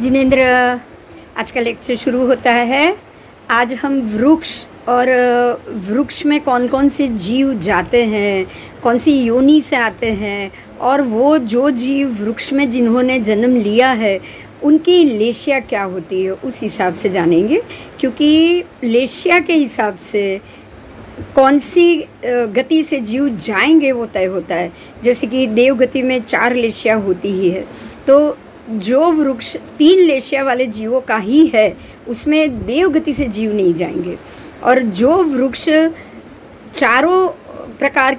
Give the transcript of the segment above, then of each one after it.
जिनेंद्र, आज का लेक्चर शुरू होता है। आज हम वृक्ष और वृक्ष में कौन कौन से जीव जाते हैं, कौन सी योनि से आते हैं, और वो जो जीव वृक्ष में जिन्होंने जन्म लिया है उनकी लेशिया क्या होती है उस हिसाब से जानेंगे। क्योंकि लेशिया के हिसाब से कौन सी गति से जीव जाएंगे वो तय होता है। जैसे कि देव गति में 4 लेशिया होती ही है, तो जो वृक्ष 3 लेशिया वाले जीवों का ही है उसमें देव गति से जीव नहीं जाएंगे, और जो वृक्ष 4 प्रकार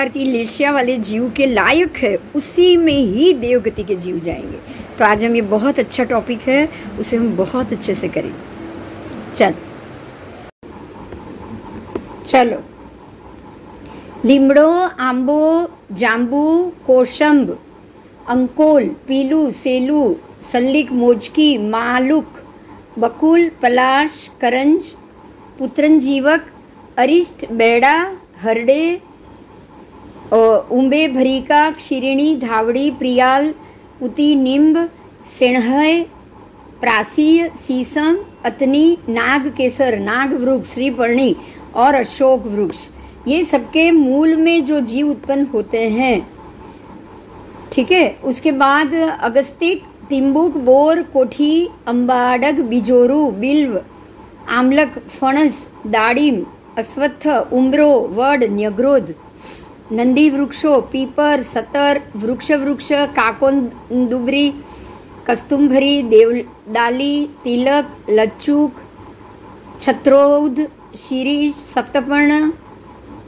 की लेशिया वाले जीव के लायक है उसी में ही देव गति के जीव जाएंगे। तो आज हम ये बहुत अच्छा टॉपिक है, उसे हम बहुत अच्छे से करें। चलो, લીમડો, આંબો, જાંબુ, કોસંબ, અંકોલ, પીલું, સેલું, સલ્લિક, મોજકી, માલુક, બકુલ, પલાશ, કરંજ, પુત્રંજીવક, અરિષ્ટ, બેડા, હરડે, ઉંબે, ભરીકા, ક્ષીરિણી, ધાવડી, પ્રિયાલ, પુતી, નિંબ, સેણહય, प्रासीय, शीशम, अतनी, नाग केसर, नाग वृक्ष, श्रीपर्णी और अशोक वृक्ष, ये सबके मूल में जो जीव उत्पन्न होते हैं। ठीक है। उसके बाद अगस्तिक, तिम्बुक, बोर, कोठी, अंबाडग, बिजोरू, बिल्व, आमलक, फणस, दाड़िम, अश्वत्थ, उम्रो, वड, न्यग्रोध, नंदी वृक्षो, पीपर, सतर, वृक्ष, काकोंदुबरी, कस्तुंभरी, देवडाली, तिलक, लच्चूक, छत्रोद, शीरीष, सप्तपर्ण,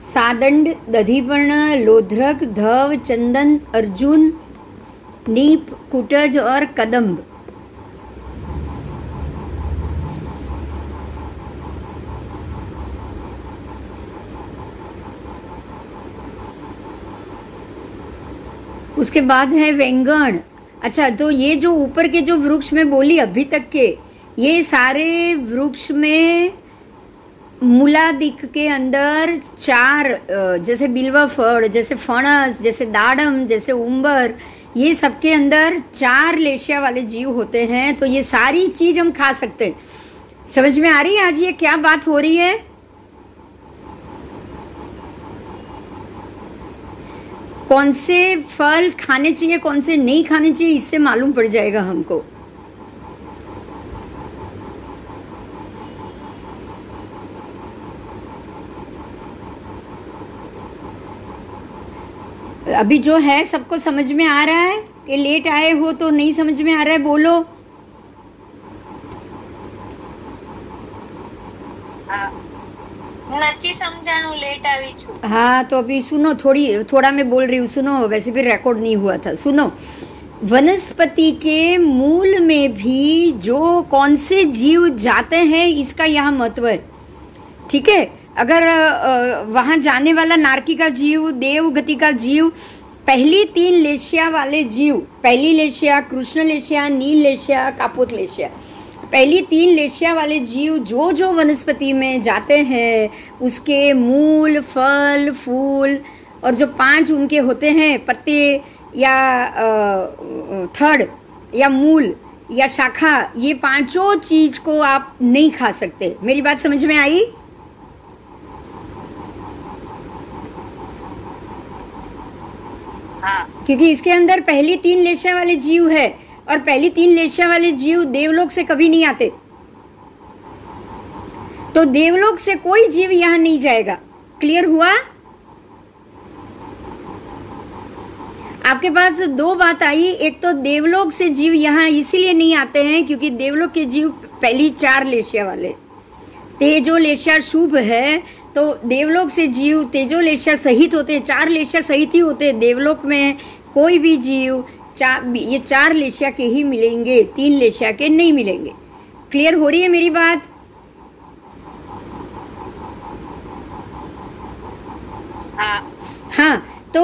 सादंड, दधिपर्ण, लोध्रक, धव, चंदन, अर्जुन, नीप, कुटज और कदम्ब। उसके बाद है वेंगण। अच्छा, तो ये जो ऊपर के जो वृक्ष में बोली अभी तक के, ये सारे वृक्ष में मूलादिक के अंदर 4, जैसे बिल्वा फड़, जैसे फणस, जैसे दाड़म, जैसे उम्बर, ये सबके अंदर 4 लेशिया वाले जीव होते हैं। तो ये सारी चीज हम खा सकते हैं। समझ में आ रही है आज ये क्या बात हो रही है? कौन से फल खाने चाहिए, कौन से नहीं खाने चाहिए, इससे मालूम पड़ जाएगा हमको। अभी जो है सबको समझ में आ रहा है कि लेट आए हो तो नहीं समझ में आ रहा है? बोलो। નથી સમજાણું, લેટ આવી છું। हाँ, तो अभी सुनो, थोड़ा मैं बोल रही हूँ, सुनो। वैसे भी रिकॉर्ड नहीं हुआ था, सुनो। वनस्पति के मूल में भी जो कौन से जीव जाते हैं इसका यहाँ महत्व है। ठीक है। अगर वहाँ जाने वाला नारकी का जीव, देव गति का जीव, पहली 3 लेशिया वाले जीव, पहली लेशिया, कृष्ण लेशिया, नील लेशिया, कापोत लेशिया, पहली 3 लेशिया वाले जीव जो जो वनस्पति में जाते हैं उसके मूल, फल, फूल और जो 5 उनके होते हैं, पत्ते या थड़ या मूल या शाखा, ये 5 चीज को आप नहीं खा सकते। मेरी बात समझ में आई? क्योंकि इसके अंदर पहली 3 लेशिया वाले जीव है, और पहली 3 लेशिया वाले जीव देवलोक से कभी नहीं आते। तो देवलोक से कोई जीव यहां नहीं जाएगा। क्लियर हुआ? आपके पास 2 बात आई। एक तो देवलोक से जीव यहाँ इसीलिए नहीं आते हैं क्योंकि देवलोक के जीव पहली 4 लेशिया वाले, तेजो लेशिया शुभ है, तो देवलोक से जीव तेजो लेशिया सहित होते, 4 लेशिया सहित ही होते। देवलोक में कोई भी जीव ये 4 लेशिया के ही मिलेंगे, 3 लेशिया के नहीं मिलेंगे। क्लियर हो रही है मेरी बात? हाँ, तो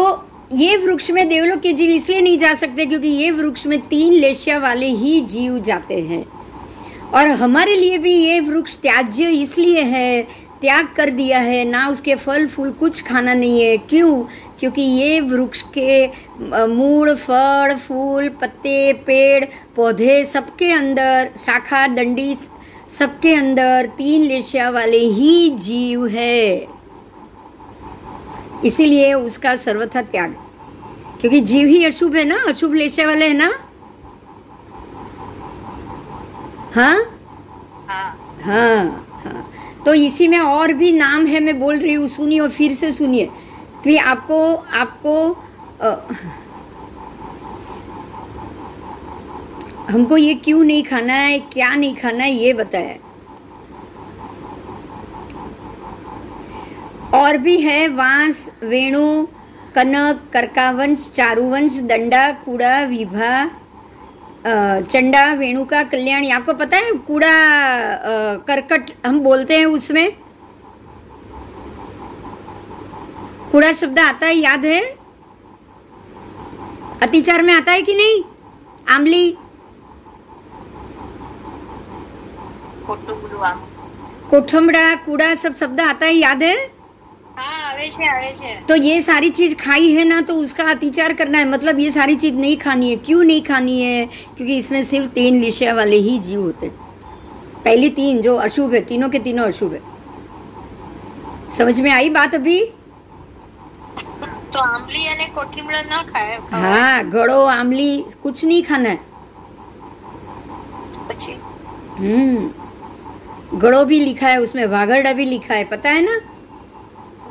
ये वृक्ष में देवलोक के जीव इसलिए नहीं जा सकते क्योंकि ये वृक्ष में 3 लेशिया वाले ही जीव जाते हैं। और हमारे लिए भी ये वृक्ष त्याज्य इसलिए है, त्याग कर दिया है, ना उसके फल फूल कुछ खाना नहीं है। क्यों? क्योंकि ये वृक्ष के मूल, फल, फूल, पत्ते, पेड़, पौधे सबके अंदर, शाखा, डंडी सबके अंदर 3 लेशिया वाले ही जीव है। इसीलिए उसका सर्वथा त्याग, क्योंकि जीव ही अशुभ है ना, अशुभ लेशिया वाले है ना। हाँ हाँ हाँ। तो इसी में और भी नाम है, मैं बोल रही हूँ, सुनिए और फिर से सुनिए कि आपको हमको ये क्यों नहीं खाना है, क्या नहीं खाना है, ये बताया। और भी है वांस, वेणु, कनक, कर्कावंश, चारुवंश, दंडा, कूड़ा, विभा, चंडा, वेणु का कल्याणी। आपको पता है कूड़ा करकट हम बोलते हैं, उसमें कूड़ा शब्द आता है, याद है? अतिचार में आता है कि नहीं? आमली, कोठमड़ा, कूड़ा सब शब्द आता है, याद है? आवे तो ये सारी चीज खाई है ना, तो उसका अतिचार करना है, मतलब ये सारी चीज नहीं खानी है। क्यों नहीं खानी है? क्योंकि इसमें सिर्फ 3 लेशिया वाले ही जीव होते हैं। पहली 3 जो अशुभ है, तीनों के तीनों अशुभ है। समझ में आई बात अभी? तो आमली यानी कोठीमड़ा ना खाए? हाँ, गड़ो, आमली कुछ नहीं खाना है। गड़ो भी लिखा है उसमें, वागड़ा भी लिखा है, पता है ना?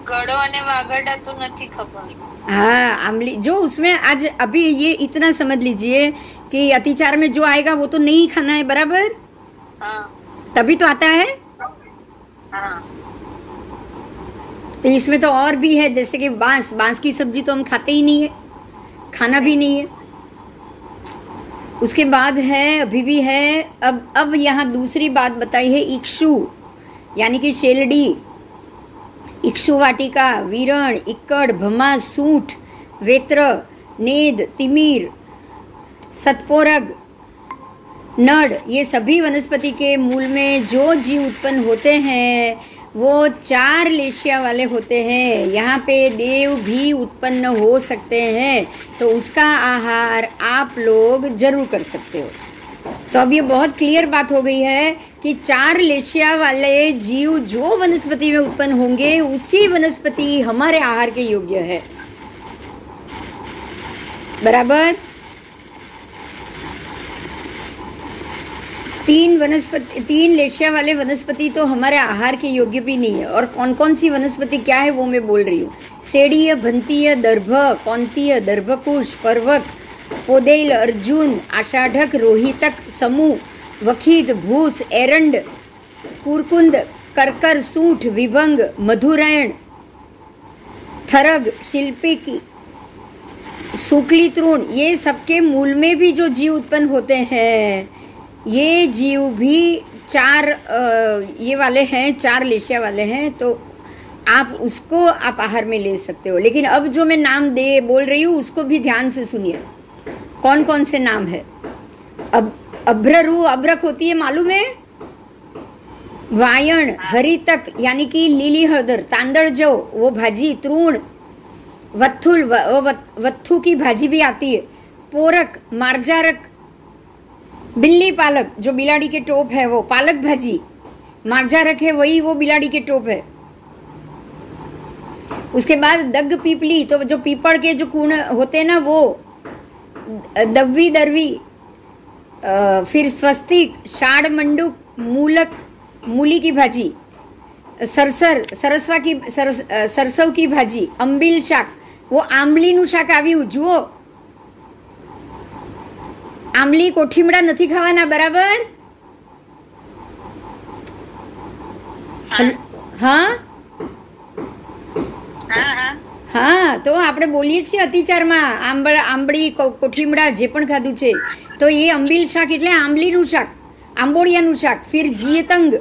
गड़ो અને वागड़ा तो नहीं खबर। हाँ, आमली जो उसमें आज अभी ये इतना समझ लीजिए कि अतिचार में जो आएगा वो तो नहीं खाना है, बराबर? हाँ। तभी तो आता है। हाँ। तो इसमें तो और भी है, जैसे कि बांस की सब्जी तो हम खाते ही नहीं है, खाना भी नहीं है। उसके बाद है, अभी भी है। अब यहाँ दूसरी बात बताई है, इक्षु यानी कि शेलडी, इक्षु वाटिका, वीरण, इक्कड़, भमा, सूंठ, वेत्र, नेद, तिमिर, सतपोरग, नड़, ये सभी वनस्पति के मूल में जो जीव उत्पन्न होते हैं वो 4 लेशिया वाले होते हैं। यहाँ पे देव भी उत्पन्न हो सकते हैं, तो उसका आहार आप लोग जरूर कर सकते हो। तो अब ये बहुत क्लियर बात हो गई है कि 4 लेशिया वाले जीव जो वनस्पति में उत्पन्न होंगे, उसी वनस्पति हमारे आहार के योग्य है, बराबर? 3 लेशिया वाले वनस्पति तो हमारे आहार के योग्य भी नहीं है। और कौन कौन सी वनस्पति क्या है वो मैं बोल रही हूँ। सेड़ीय, भंतीय, दर्भ, कौंतीय, दर्भकुश, पर्वक, पोदेल, अर्जुन, आषाढ़क, रोहितक, समूह, वखीद, भूस, एरंड, कुरकुंद, करकर, सूठ, विभंग, मधुरायण, थरग, शिल्पिकी, शुक्ली तृण, ये सबके मूल में भी जो जीव उत्पन्न होते हैं, ये जीव भी 4 ये वाले हैं, 4 लेशिया वाले हैं। तो आप उसको आप आहार में ले सकते हो। लेकिन अब जो मैं नाम बोल रही हूँ उसको भी ध्यान से सुनिए, कौन कौन से नाम है। अब अभ्ररू, अभ्रक होती है मालूम है? वायण, हरितक यानी कि लीली हळदर, तांदळ जौ वो भाजी, तृण, वत्थुल वत्थु की भाजी भी आती है, पोरक, मार्जारक, बिल्ली पालक जो बिलाड़ी के टोप है वो पालक भाजी, मार्जारक है वही वो बिलाड़ी के टोप है। उसके बाद दग्ग पीपली, तो जो पीपड़ के जो कूण होते हैं ना वो, दव्वी दरवी, फिर स्वस्तिक, शाड़ मंडुक, मूलक, मूली की भाजी, सरसव की भाजी, अंबिल शाक, वो आंबलीનું શાક આવ્યું જુઓ। આંબલી કોઠીમડા નથી ખાવાના, બરાબર? હા હા, તો આપણે બોલીએ છીએ અતિચારમાં આંબળી કોઠીમડા જે પણ ખાધું છે, તો એ અંબીલ શાક એટલે આંબલીનું શાક, આંબોળિયાનું શાક। फिर जियतंग,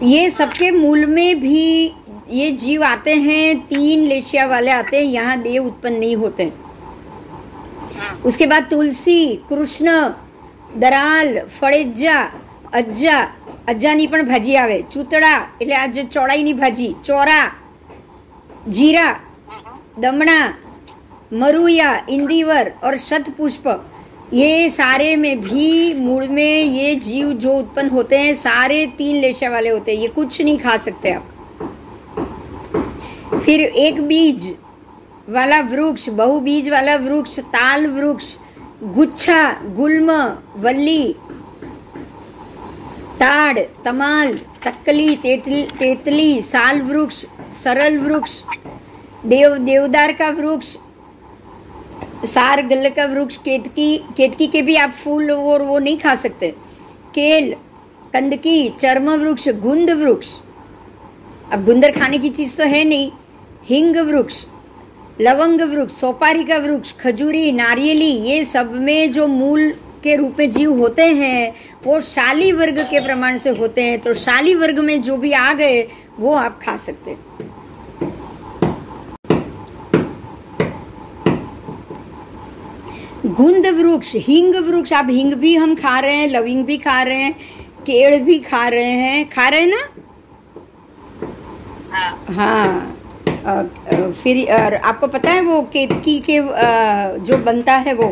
ये सबके मूल में भी ये जीव आते हैं, 3 लेशिया वाले आते हैं, यहाँ देव उत्पन्न नहीं होते। उसके बाद तुलसी, कृष्ण, दराल, फड़ेज्जा, અજ્જાની પણ ભાજી આવે, ચૂતડા એટલે આ જે ચોળાઈની ભાજી, ચોરા, जीरा, दमना, मरुया, इंदिवर और शतपुष्प, ये सारे में भी मूल में ये जीव जो उत्पन्न होते हैं सारे 3 लेशा वाले होते हैं, ये कुछ नहीं खा सकते आप। फिर एक बीज वाला वृक्ष, बहुबीज वाला वृक्ष, ताल वृक्ष, गुच्छा, गुल्म, वल्ली, ताड़, तमाल, तक्कली, तेतली, साल वृक्ष, सरल वृक्ष, देवदार का वृक्ष, सार गल्ले का वृक्ष, केतकी के भी आप फूल और वो नहीं खा सकते, केल, कंदकी, चर्म वृक्ष, गुंद वृक्ष, अब गुंदर खाने की चीज तो है नहीं, हिंग वृक्ष, लवंग वृक्ष, सोपारी का वृक्ष, खजूरी, नारियली, ये सब में जो मूल के रूप में जीव होते हैं वो शाली वर्ग के प्रमाण से होते हैं, तो शाली वर्ग में जो भी आ गए वो आप खा सकते हैं। गुंद वृक्ष, हिंग वृक्ष, आप हिंग भी हम खा रहे हैं, लविंग भी खा रहे हैं, केड़ भी खा रहे हैं ना? हाँ। फिर आपको पता है वो केतकी के जो बनता है वो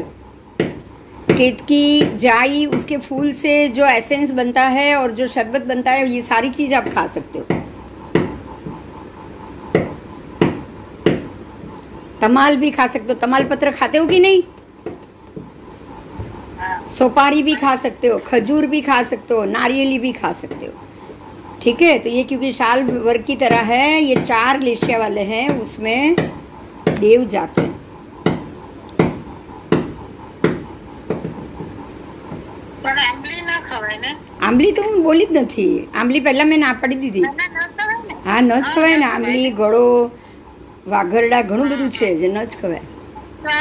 केतकी जाई, उसके फूल से जो एसेंस बनता है और जो शरबत बनता है, ये सारी चीज आप खा सकते हो। तमाल भी खा सकते हो, तमाल पत्र खाते हो कि नहीं? सोपारी भी खा सकते हो, खजूर भी खा सकते हो, नारियली भी खा सकते हो। ठीक है, तो ये क्योंकि शाल वर्ग की तरह है, ये 4 लेशिया वाले हैं, उसमें देव जाते हैं। પણ આંબલી ના ખવાય ને? આંબલી તો હું બોલી જ નથી, આંબલી પહેલા મેં ના પાડી દીધી। હા, ન જ ખવાય ને આંબલી, ગળો, વાઘરડા, ઘણું બધું છે જે ન જ ખવાય।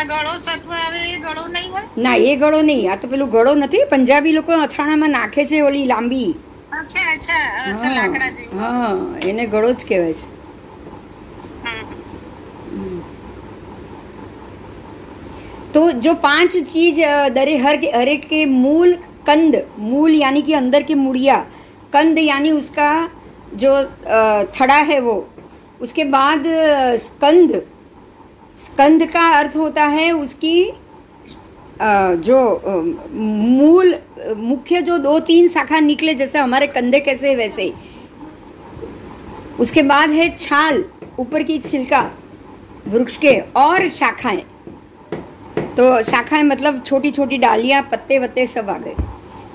ગળો સત્વ આવે એ ગળો નહીં હોય? ના, એ ગળો નહીં, આ તો પેલું ગળો નથી, પંજાબી લોકો અથાણામાં નાખે છે ઓલી લાંબી। અચ્છા અચ્છા અચ્છા, લાકડા જેવું। હા, એને ગળો જ કહેવાય છે। तो जो 5 चीज हर एक के मूल, कंद, मूल यानी कि अंदर की मुड़िया, कंद यानी उसका जो थड़ा है वो, उसके बाद स्कंद, स्कंद का अर्थ होता है उसकी जो मूल, मुख्य जो 2-3 शाखा निकले, जैसे हमारे कंधे कैसे वैसे। उसके बाद है छाल, ऊपर की छिलका वृक्ष के, और शाखाएं। तो शाखाएं मतलब छोटी छोटी डालियाँ, पत्ते वत्ते सब आ गए।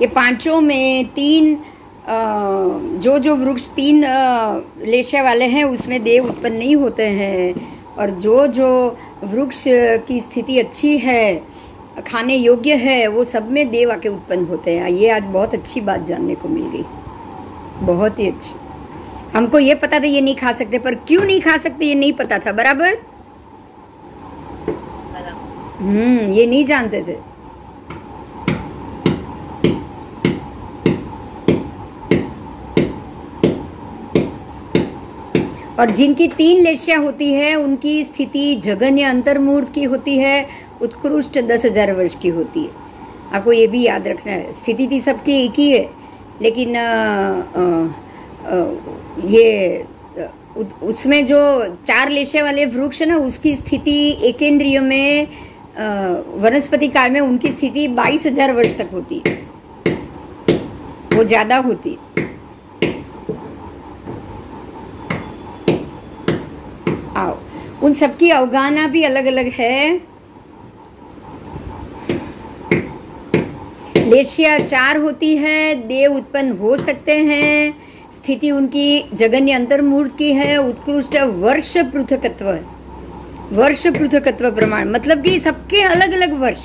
ये 5 में 3 जो वृक्ष 3 लेशिया वाले हैं उसमें देव उत्पन्न नहीं होते हैं, और जो वृक्ष की स्थिति अच्छी है, खाने योग्य है, वो सब में देव आके उत्पन्न होते हैं। ये आज बहुत अच्छी बात जानने को मिल गई, बहुत ही अच्छी। हमको ये पता था ये नहीं खा सकते, पर क्यों नहीं खा सकते ये नहीं पता था, बराबर? ये नहीं जानते थे। और जिनकी 3 लेशिया होती है उनकी स्थिति जघन्य अंतर्मूर्त की होती है, उत्कृष्ट 10,000 वर्ष की होती है। आपको ये भी याद रखना है, स्थिति थी सबकी एक ही है, लेकिन ये उसमें जो 4 लेशिया वाले वृक्ष है ना, उसकी स्थिति एकेंद्रिय में वनस्पति काल में उनकी स्थिति 22,000 वर्ष तक होती है, वो ज्यादा होती। आओ, उन सबकी अवगाहना भी अलग अलग है। लेशिया 4 होती है, देव उत्पन्न हो सकते हैं, स्थिति उनकी जगन्य अंतर्मूर्त की है, उत्कृष्ट वर्ष पृथकत्व है। वर्ष पृथकत्व प्रमाण मतलब कि सबके अलग अलग वर्ष।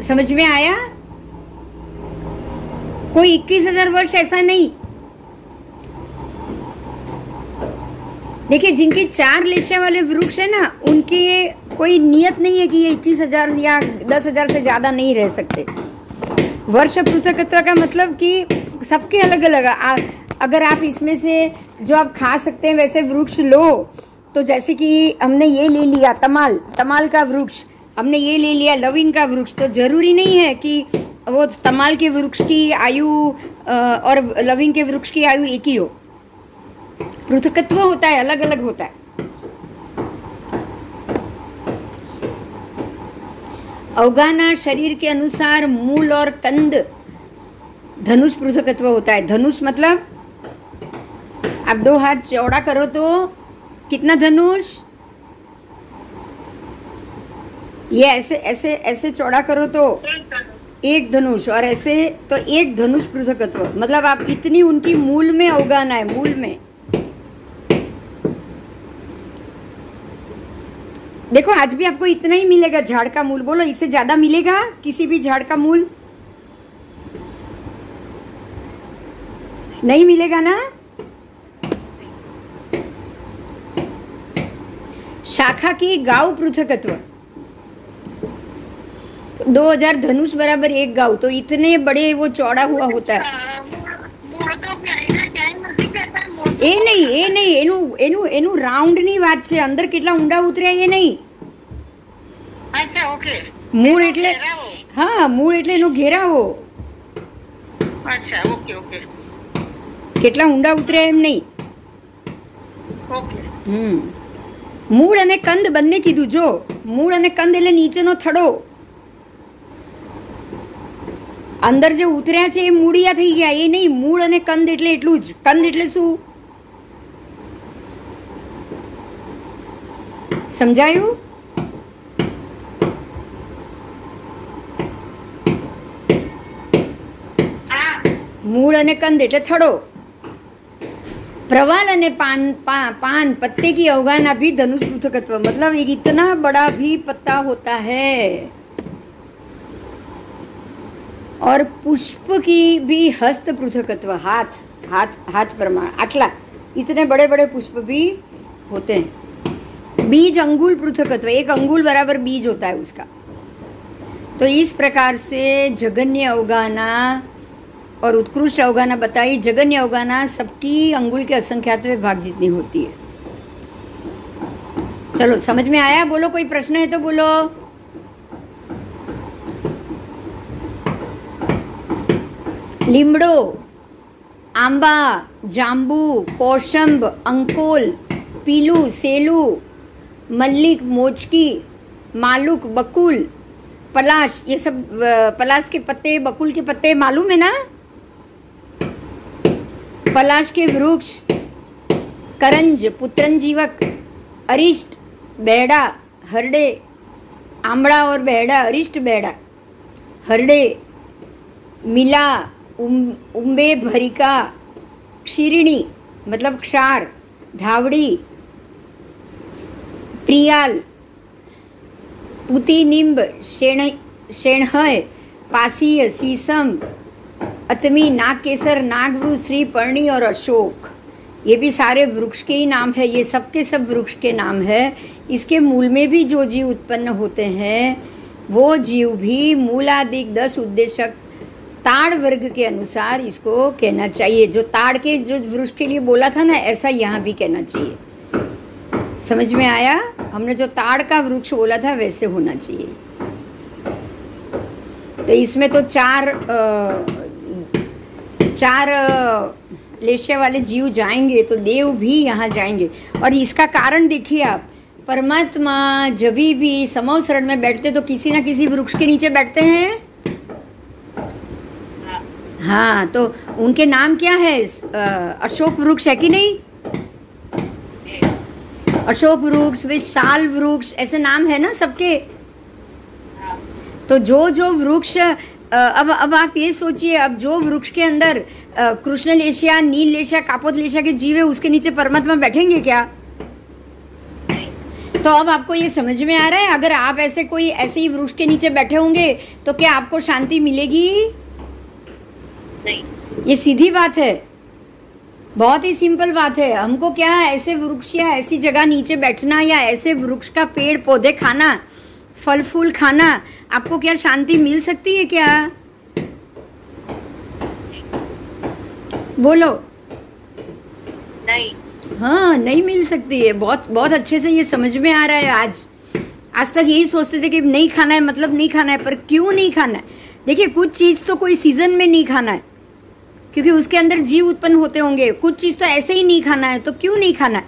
समझ में आया? कोई 21,000 वर्ष ऐसा नहीं। देखिए, जिनके 4 लेशिया वाले वृक्ष है ना, उनके कोई नियत नहीं है कि ये 21,000 या 10,000 से ज्यादा नहीं रह सकते। वर्ष पृथकत्व का मतलब कि सबके अलग अलग। अगर आप इसमें से जो आप खा सकते हैं वैसे वृक्ष लो, तो जैसे कि हमने ये ले लिया तमाल का वृक्ष, हमने ये ले लिया लविंग का वृक्ष, तो जरूरी नहीं है कि वो तमाल के वृक्ष की आयु और लविंग के वृक्ष की आयु एक ही हो, पृथकत्व होता है, अलग अलग होता है। अवगाना शरीर के अनुसार मूल और कंद धनुष पृथकत्व होता है। धनुष मतलब आप 2 हाथ चौड़ा करो तो कितना धनुष, ये ऐसे ऐसे ऐसे चौड़ा करो तो एक धनुष, और ऐसे तो एक धनुष पृथकत्व, मतलब आप इतनी उनकी मूल में अवगाना है, मूल में। देखो आज भी आपको इतना ही मिलेगा झाड़ का मूल, बोलो इससे ज्यादा मिलेगा किसी भी झाड़ का मूल नहीं मिलेगा ना। शाखा की गाव पृथकत्व, 2000 धनुष बराबर 1 गाव, तो इतने बड़े वो चौड़ा हुआ होता है। એ નહીં એનું એનું રાઉન્ડ ની વાત છે, અંદર કેટલા ઊંડા ઉતર્યા એ નહીં। અચ્છા ઓકે, મૂળ એટલે હા, મૂળ એટલે એનો ઘેરાવો। અચ્છા ઓકે ઓકે, કેટલા ઊંડા ઉતર્યા એમ નહીં। ઓકે મૂળ અને કંદ બંને કીધું, જો મૂળ અને કંદ એટલે નીચેનો થડો, અંદર જે ઉતર્યા છે એ મૂળિયા થઈ ગયા, એ નહીં। મૂળ અને કંદ એટલે એટલું જ। કંદ એટલે શું સમજાયું? મૂળ અને કંદ એટલે થડો। प्रवाल અને पान पत्ते की अवगाना भी धनुष पृथकत्व, मतलब इतना बड़ा भी पत्ता होता है। और पुष्प की भी हस्त पृथकत्व, हाथ हाथ हाथ प्रमाण, आटला इतने बड़े बड़े पुष्प भी होते हैं। बीज अंगुल पृथकत्व, 1 अंगुल बराबर बीज होता है उसका। तो इस प्रकार से जगन्य अवगाना और उत्कृष्ट अवगाना बताई। जगन्य अवगाना सबकी अंगुल के असंख्यातवें भाग जितनी होती है। चलो समझ में आया? बोलो कोई प्रश्न है तो बोलो। લીમડો, આંબા, જાંબુ, કોશંબ, અંકોલ, पीलू, सेलू, मल्लिक, मोचकी, मालुक, बकुल, पलाश, ये सब पलाश के पत्ते, बकुल के पत्ते मालूम है ना। पलाश के वृक्ष, करंज, पुत्रंजीवक, अरिष्ट, बेड़ा, हरडे, आमड़ा और बेड़ा, अरिष्ट बेड़ा, हरडे, मिला, उम्बे भरिका, क्षीरिणी मतलब क्षार, धावड़ी, प्रियाल, पुती, निम्ब, शेणहय, पासीय, सीसम, अतमी, नागकेसर, नागवृ, श्री पर्णी और अशोक, ये भी सारे वृक्ष के ही नाम है। ये सब के सब वृक्ष के नाम है। इसके मूल में भी जो जीव उत्पन्न होते हैं वो जीव भी मूलादिक 10 उद्देशक ताड़ वर्ग के अनुसार इसको कहना चाहिए। जो ताड़ के जो वृक्ष के लिए बोला था ना, ऐसा यहाँ भी कहना चाहिए। समझ में आया? हमने जो ताड़ का वृक्ष बोला था वैसे होना चाहिए। तो इसमें तो चार लेशिया वाले जीव जाएंगे, तो देव भी यहाँ जाएंगे। और इसका कारण देखिए आप, परमात्मा जब भी समव शरण में बैठते तो किसी न किसी वृक्ष के नीचे बैठते हैं। हाँ, तो उनके नाम क्या है? अशोक वृक्ष है कि नहीं? अशोक वृक्ष, विशाल वृक्ष, ऐसे नाम है ना सबके। तो जो वृक्ष, अब आप ये सोचिए, अब जो वृक्ष के अंदर कृष्ण लेशिया, नील लेशिया, कापोत लेशिया के जीव है, उसके नीचे परमात्मा बैठेंगे क्या? तो अब आपको ये समझ में आ रहा है? अगर आप ऐसे कोई ऐसे ही वृक्ष के नीचे बैठे होंगे तो क्या आपको शांति मिलेगी? नहीं। ये सीधी बात है, बहुत ही सिंपल बात है। हमको क्या ऐसे वृक्ष या ऐसी जगह नीचे बैठना या ऐसे वृक्ष का पेड़ पौधे खाना, फल फूल खाना, आपको क्या शांति मिल सकती है क्या? बोलो। नहीं। हाँ, नहीं मिल सकती है। बहुत बहुत अच्छे से ये समझ में आ रहा है। आज तक यही सोचते थे कि नहीं खाना है, मतलब नहीं खाना है। पर क्यों नहीं खाना है? देखिए कुछ चीज़ तो कोई सीजन में नहीं खाना है, क्योंकि उसके अंदर जीव उत्पन्न होते होंगे। कुछ चीज़ तो ऐसे ही नहीं खाना है, तो क्यों नहीं खाना है?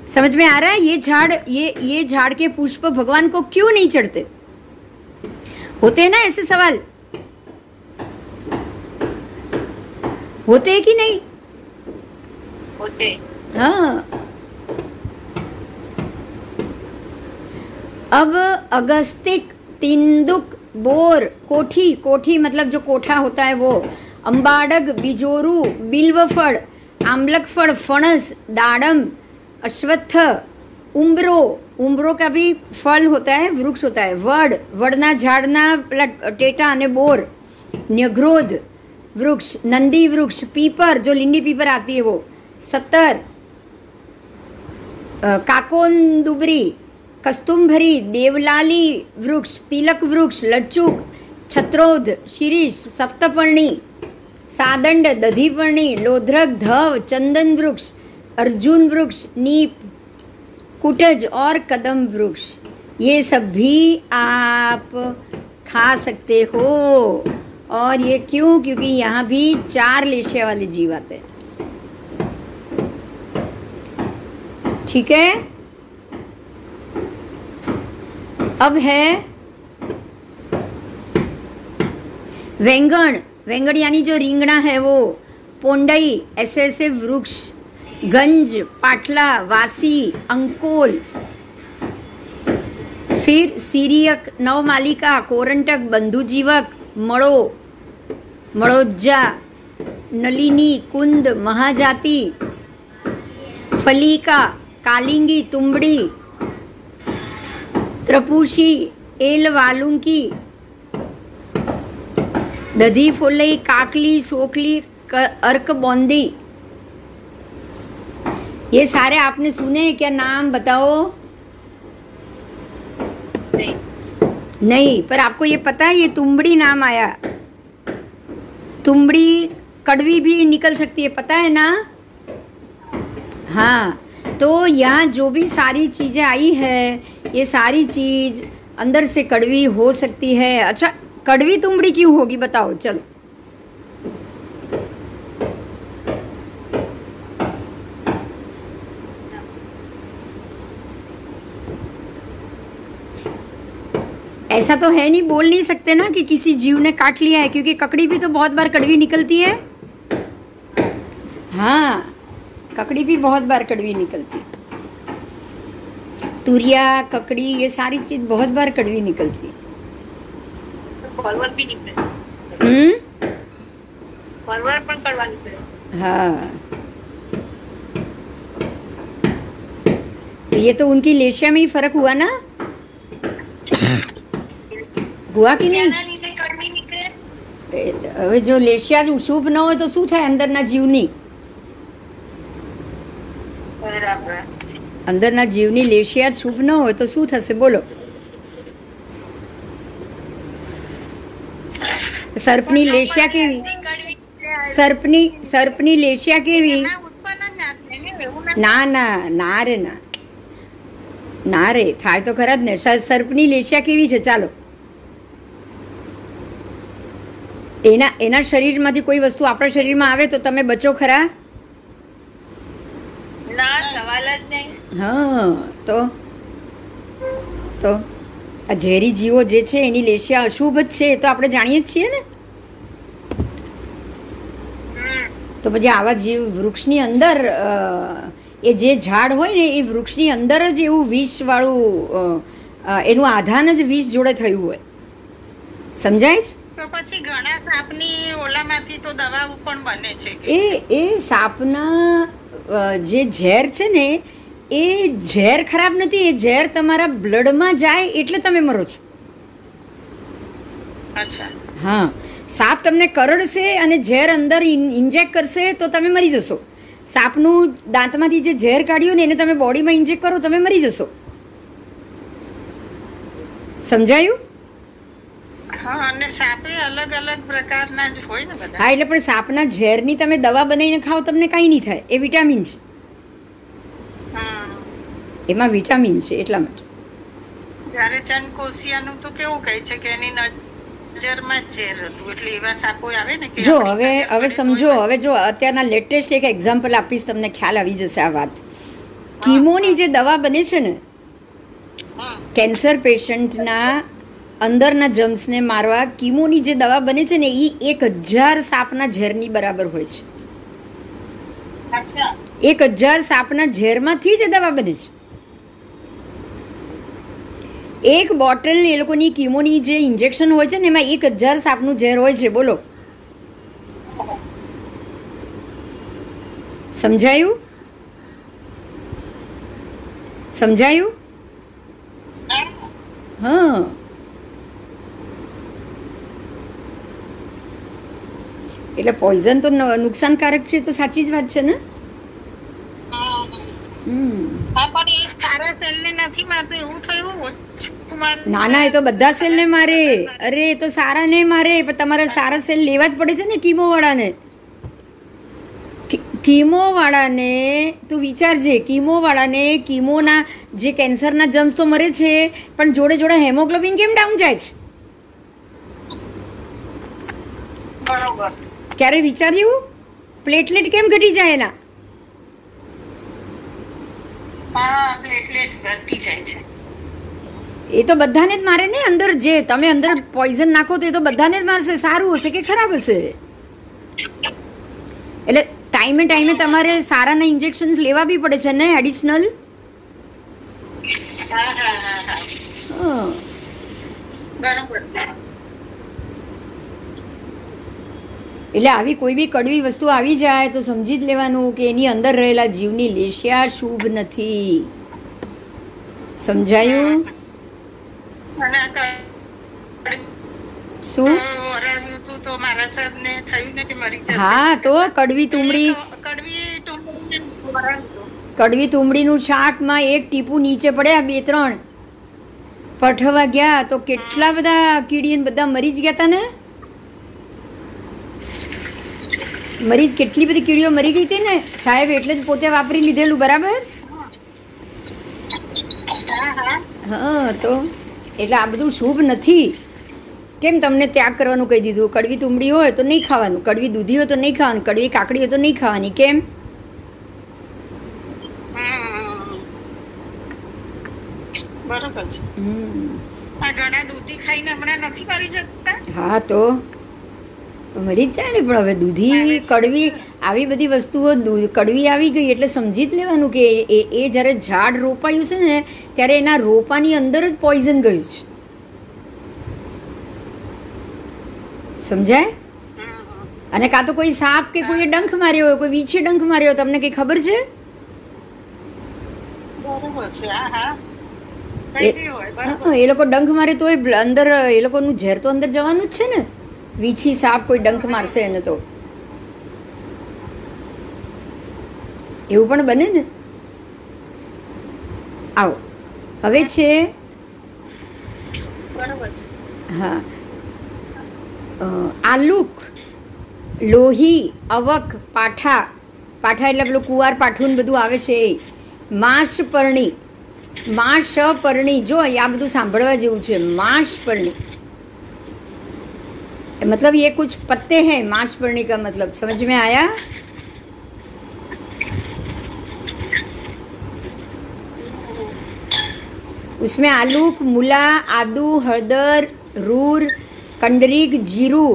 समझ में आ रहा है? ये झाड़ के पुष्प भगवान को क्यों नहीं चढ़ते? होते हैं ना ऐसे सवाल, होते हैं कि नहीं? होते। हाँ। अब अगस्तिक, तिंदुक, बोर, कोठी, कोठी मतलब जो कोठा होता है वो, अंबाडग, बिजोरू, बिल्वफड़, आम्लकफड़, फणस, दाडम, अश्वत्थ, उम्ब्रो, उम्ब्रो का भी फल होता है, वृक्ष होता है, वड, वडना झाड़ना टेटा અને बोर, न्यग्रोध वृक्ष, नंदी वृक्ष, पीपर जो लिंडी पीपर आती है वो, सत्तर, काकोंदुबरी, कस्तुम्भरी, देवलाली वृक्ष, तिलक वृक्ष, लच्चुक, छत्रोध, शिरीष, सप्तपर्णी, सादंड, दधीपर्णी, लोध्रक, धव, चंदन वृक्ष, अर्जुन वृक्ष, नीप, कुटज और कदम वृक्ष, ये सब भी आप खा सकते हो। और ये क्यों? क्योंकि यहाँ भी 4 लेशिया वाले जीव आते हैं। ठीक है। अब है वेंगण, वेंगण यानी जो रिंगणा है वो, पोंडई, ऐसे ऐसे वृक्ष, गंज, पाटला, वासी, अंकोल, फिर सीरियक, नवमालिका, कोरंटक, बंधुजीवक, मड़ो, मड़ोज्जा, नलिनी, कुंद, महाजाति, फलीका, कालिंगी, तुंबड़ी, त्रपुशी, एल वालुंकी, दधी फुलई, काकली, सोकली, अर्क बौंदी, ये सारे आपने सुने क्या? नाम बताओ। नहीं, पर आपको ये पता है ये तुंबड़ी नाम आया, तुंबड़ी कड़वी भी निकल सकती है, पता है ना? हाँ, तो यहाँ जो भी सारी चीज़ें आई है, ये सारी चीज़ अंदर से कड़वी हो सकती है। अच्छा, कड़वी तुंबड़ी क्यों होगी बताओ? चलो, ऐसा तो है नहीं, बोल नहीं सकते ना कि किसी जीव ने काट लिया है, क्योंकि ककड़ी भी तो बहुत बार कड़वी निकलती है। हाँ, ककड़ी भी बहुत बार कड़वी निकलती है। तुरिया, ककड़ी, ये सारी चीज बहुत बार कड़वी निकलती है। फॉरवर्ड भी निकले। फॉरवर्ड पण कड़वा निकले। हाँ, ये तो उनकी लेशिया में ही फर्क हुआ ना, हुआ कि नहीं? હવે જો લેશિયા જ શુભ ન હોય તો શું થાય અંદરના જીવની? અંદરના જીવની લેશિયા જ શુભ ન હોય તો શું થશે બોલો? સર્પની લેશિયા કેવી? સર્પની લેશિયા કેવી? ના ના ના રે ના, ના રે, થાય તો ખરા જ ને। સર્પની લેશિયા કેવી છે? ચાલો, એના શરીરમાંથી કોઈ વસ્તુ આપણા શરીરમાં આવે તો તમે બચો ખરા? ના, સવાલ જ નહીં। હા, તો આ ઝેરી જીવો જે છે એની લેશિયા અશુભ જ છે, તો આપણે જાણીએ જ છીએ ને। તો પછી આવા જીવ વૃક્ષની અંદર, એ જે ઝાડ હોય ને એ વૃક્ષની અંદર જ એવું વિષવાળું, એનું આધાન જ વિષ જોડે થયું હોય, સમજાય છે? તો પછી ઘણા સાપની ઓલામાંથી તો દવાઓ પણ બને છે। એ સાપના જે ઝેર છે ને એ ઝેર ખરાબ નથી, એ ઝેર તમારા બ્લડમાં જાય એટલે તમે મરો છો। અચ્છા, હા, સાપ તમને કરડશે અને ઝેર અંદર ઇન્જેક્ટ કરશે તો તમે મરી જશો। સાપનું દાંતમાંથી જે ઝેર કાઢ્યું ને એને તમે બોડીમાં ઇન્જેક્ટ કરો, તમે મરી જશો। સમજાયું? હા, અને સાપે અલગ અલગ પ્રકારના જ હોય ને બધા। હા, એટલે પણ સાપના ઝેરની તમે દવા બનાવીને ખાઓ તમને કાંઈ નહીં થાય, એ વિટામિન છે, એમાં વિટામિન છે એટલા માટે। જ્યારે ચંદકોશિયાનું તો કેવું કહે છે કે એની નજરમાં જ ઝેર હતું એટલે એવા સાપો આવે ને કે જો આપણી હવે નજર હવે પડે સમજો, તોય હવે જો અત્યારના લેટેસ્ટ એક એક્ઝામ્પલ આપીશ, તમને ખ્યાલ આવી જશે આ વાત. કીમોની જે દવા બને છે ને, હમ, કેન્સર પેશન્ટના અંદરના જમ્સને મારવા કીમોની જે દવા બને છે ને, એ 1000 સાપના ઝેરની બરાબર હોય છે. અચ્છા 1000 સાપના ઝેરમાંથી જ દવા બને છે. એક બોટલ એ લોકોની કીમોની જે ઇન્જેક્શન હોય છે ને, એમાં 1000 સાપનું ઝેર હોય છે. બોલો, સમજાયું? સમજાયું? હા. એટલે પોઈઝન તો નુકસાનકારક છે, તો સાચી જ વાત છે ને. હા પણ એ સારા સેલને નથી મારતું એવું થયું ઓછું મારતું. ના ના, એ તો બધા સેલને મારે. અરે એ તો સારા ને મારે, પણ તમારે સારા સેલ લેવા જ પડે છે ને કીમો વાળાને. કીમો વાળાને તું વિચારજે, કીમો વાળાને કીમોના જે કેન્સરના જમ્સ તો મરે છે, પણ જોડે જોડે હેમોગ્લોબિન કેમ ડાઉન જાય છે? બરોબર. ક્યારે વિચાર્યું? પ્લેટલેટ કેમ ઘટી જાય એના? હા પ્લેટલેટ્સ ઘટી જાય છે. એ તો બધાને જ મારે ને. અંદર જે તમે અંદર પોઈઝન નાખો તો એ તો બધાને જ મારશે. સારું હશે કે ખરાબ હશે? એટલે ટાઈમે ટાઈમે તમારે સારાના ઇન્જેક્શન્સ લેવા બી પડે છે ને, એડિશનલ. હા હા હા હા બરોબર છે. એટલે આવી કોઈ બી કડવી વસ્તુ આવી જાય તો સમજી જ લેવાનું કે એની અંદર રહેલા જીવની લેશિયા શુભ નથી. સમજાયું? અને શું? વરાવ્યું હતું તો મારા સાહેબને થયું ને કે મરી જશે. હા, તો કડવી તુમડી, કડવી તુંબડી વરાવ્યું હતું. કડવી તુમડીનું શાકમાં એક ટીપું નીચે પડ્યા, 2-3 પઠવા ગયા તો કેટલા બધા કીડીને બધા મરી જ ગયા હતા ને. કેટલી બધી કીડીઓ મરી ગઈ હતી ને સાહેબ, એટલે જ પોતે વાપરી લીધેલું. બરાબર? હા. તો એટલે આ બધું શુભ નથી. કેમ તમને ત્યાગ કરવાનું કહી દીધું? કડવી તુમડી હોય તો નહીં ખાવાનું, કડવી દૂધી હોય તો નહીં ખાવાનું, કડવી કાકડી હોય તો નહીં ખાવાની. કેમ? બરોબર છે. આ ઘણા દૂધી ખાઈને હમણાં નથી મરી જતા. હા, તો મરી જ જાય ને. પણ હવે દૂધી કડવી આવી બધી વસ્તુઓ કડવી આવી ગઈ એટલે સમજી જ લેવાનું કે એ જ્યારે ઝાડ રોપાયું છે ને, ત્યારે એના રોપાની અંદર જ પોઈઝન ગયું છે. સમજાય? અને કાં તો કોઈ સાપ કે કોઈ ડંખ માર્યો હોય, કોઈ વીછે ડંખ માર્યો હોય, તમને કઈ ખબર છે? બરોબર છે. હા હા એ લોકો ડંખ મારે તો અંદર એ લોકોનું ઝેર તો અંદર જવાનું જ છે ને. વીછી સાપ કોઈ ડંખ મારશે એને તો એવું પણ બને ને. આવો હવે છે. હા, આલુક, લોહી, અવક, પાઠા. પાઠા એટલે પેલું કુવાર પાઠું બધું આવે છે એ. માંસપર્ણી, માંસપર્ણી. જો આ બધું સાંભળવા જેવું છે. માંસપર્ણી मतलब ये कुछ पत्ते हैं. मांसपर्णी का मतलब समझ में आया? उसमें आलूक, मूला, आदू, हळदर, रूर, कंडरीक, जीरू,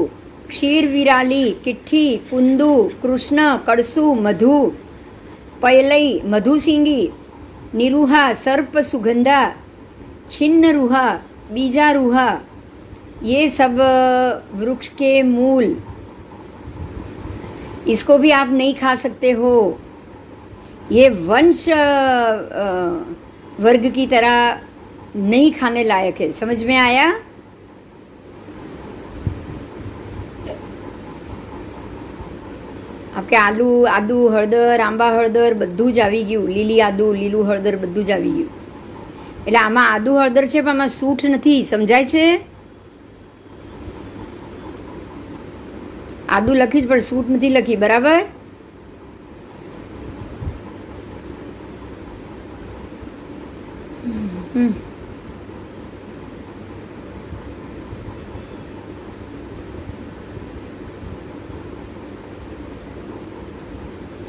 क्षीर विराली, किट्ठी, कुंदू, कृष्ण, कड़सू, मधु, पयलई, मधुसिंगी, निरूहा, सर्प सुगंधा, छिन्न रूहा, बीजा रूहा, ये सब वृक्ष के मूल. इसको भी आप नहीं खा सकते हो. ये वंश वर्ग की तरह नहीं खाने लायक है. समझ में आया? आपके आलू, आदू, हळदर, आंबा हळदर બધું જ આવી ગયું. લીલી આદુ, લીલું હળદર બધું જ આવી ગયું. એટલે આમાં આદુ હળદર છે પણ આમાં સૂઠ નથી. સમજાય છે? આદુ લખી પણ સૂટ નથી લખી. બરાબર?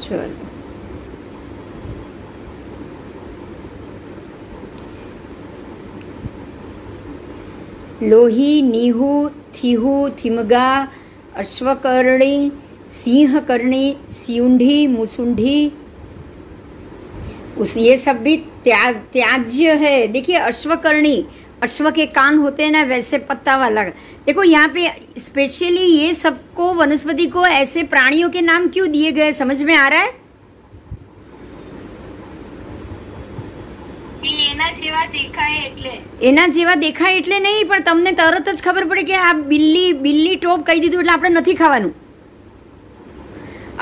चलो, लोही, नीहू, थीहू, थिमगा, अश्वकर्णी, सिंहकर्णी, सियुंडी, मुसुंडी, उस ये सब भी त्याज्य है। देखिए अश्वकर्णी, अश्व के कान होते हैं ना वैसे पत्ता वाला। देखो यहाँ पे स्पेशली ये सबको वनस्पति को ऐसे प्राणियों के नाम क्यों दिए गए, समझ में आ रहा है? એના જેવા દેખાય એટલે નહીં, પણ તમને તરત જ ખબર પડે કે આ બિલ્લી ટોપ કહી દીધું એટલે આપણે નથી ખાવાનું,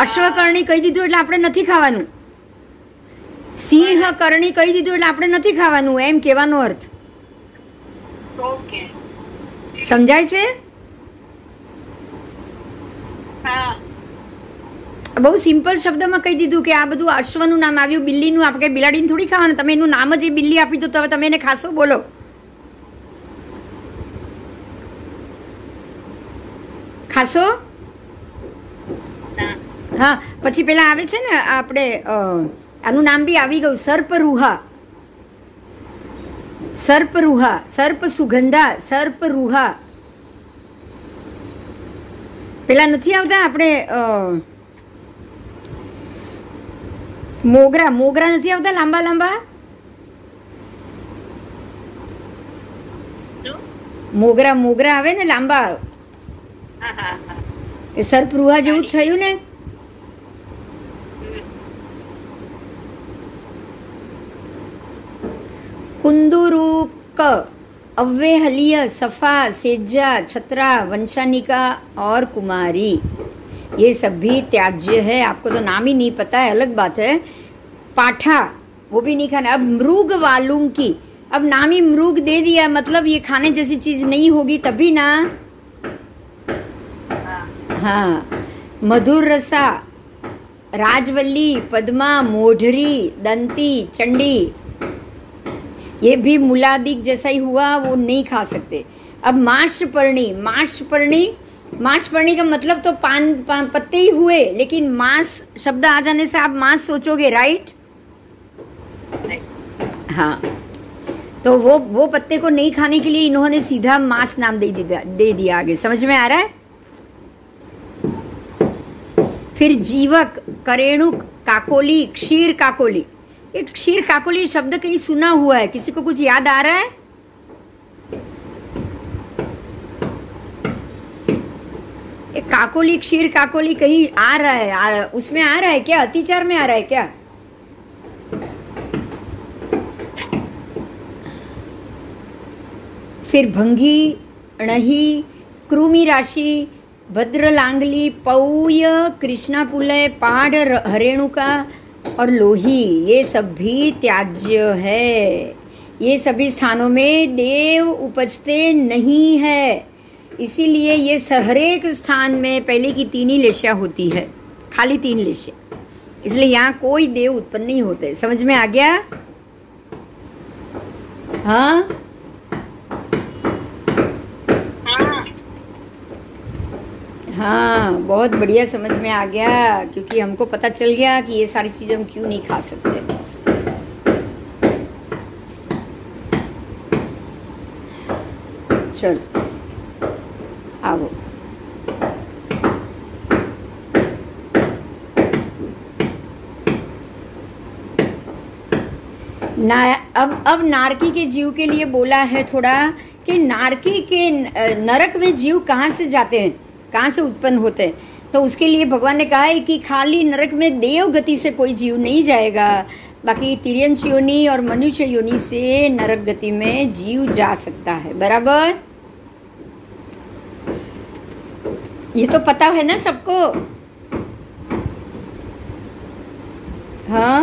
અશ્વકર્ણી કહી દીધું એટલે આપણે નથી ખાવાનું, સિંહકર્ણી કહી દીધું એટલે આપણે નથી ખાવાનું, એમ કહેવાનો અર્થ સમજાય છે? બહુ સિમ્પલ શબ્દમાં કહી દીધું કે આ બધું અશ્વનું નામ આવ્યું, બિલ્લીનું આપણે બિલાડીને થોડી ખાવાનું, તમે એનું નામ જ એ બિલ્લી આપી દો તો હવે તમે એને ખાશો? બોલો. ખાશો? હા, પછી પેલા આવે છે ને આપણે આનું નામ બી આવી ગયું, સર્પરૂહા, સર્પરૂહા, સર્પ સુગંધા, સર્પરૂહા. પેલા નથી આવતા આપણે મોગરા, મોગરા નથી આવતા લાંબા લાંબા? મોગરા, મોગરા આવે ને લાંબા, એ સર્પરૂહા જેવું થયું ને. कुंदुरुक, अव्वेहलीय, सफा, सेजा, छत्रा, वंशानिका और कुमारी, ये सब भी त्याज्य है। आपको तो नाम ही नहीं पता है, अलग बात है। पाठा, वो भी नहीं खाना। अब मृग वालुम की, अब नाम ही मृग दे दिया, मतलब ये खाने जैसी चीज नहीं होगी तभी ना। हाँ, मधुर रसा, राजवल्ली, पद्मा, मोढरी, दंती, चंडी, ये भी मूलादिक जैसा ही हुआ, वो नहीं खा सकते। अब मांसपर्णी, मांसपर्णी, मांसपर्णी का मतलब तो पान पत्ते ही हुए, लेकिन मांस शब्द आ जाने से आप मांस सोचोगे, राइट? हाँ, तो वो पत्ते को नहीं खाने के लिए इन्होंने सीधा मांस नाम दे दिया आगे। समझ में आ रहा है? फिर जीवक, करेणुक, काकोली, क्षीर काकोली। ये क्षीर काकोली शब्द कहीं सुना हुआ है, किसी को कुछ याद आ रहा है? ये काकोली, क्षीर काकोली कहीं आ रहा है, उसमें आ रहा है क्या? अतिचार में आ रहा है क्या? फिर भंगी, अणही, कृमि राशि, भद्रलांगली, पौय, कृष्णापुलय, पाड़, हरेणुका और लोही, ये सब भी त्याज्य है। ये सभी स्थानों में देव उपजते नहीं है, इसीलिए ये हर एक स्थान में पहले की 3 ही लेशिया होती है, खाली 3 लेशिया, इसलिए यहाँ कोई देव उत्पन्न नहीं होते। समझ में आ गया? हाँ, हाँ, बहुत बढ़िया समझ में आ गया, क्योंकि हमको पता चल गया कि ये सारी चीज़ें हम क्यों नहीं खा सकते। चलो आओ, ना अब नारकी के जीव के लिए बोला है थोड़ा कि नारकी के नरक में जीव कहाँ से जाते हैं, कहाँ से उत्पन्न होते हैं। तो उसके लिए भगवान ने कहा है कि खाली नरक में देव गति से कोई जीव नहीं जाएगा, बाकी तिर्यंच योनि और मनुष्य योनि से नरक गति में जीव जा सकता है। बराबर? ये तो पता है ना सबको? हाँ,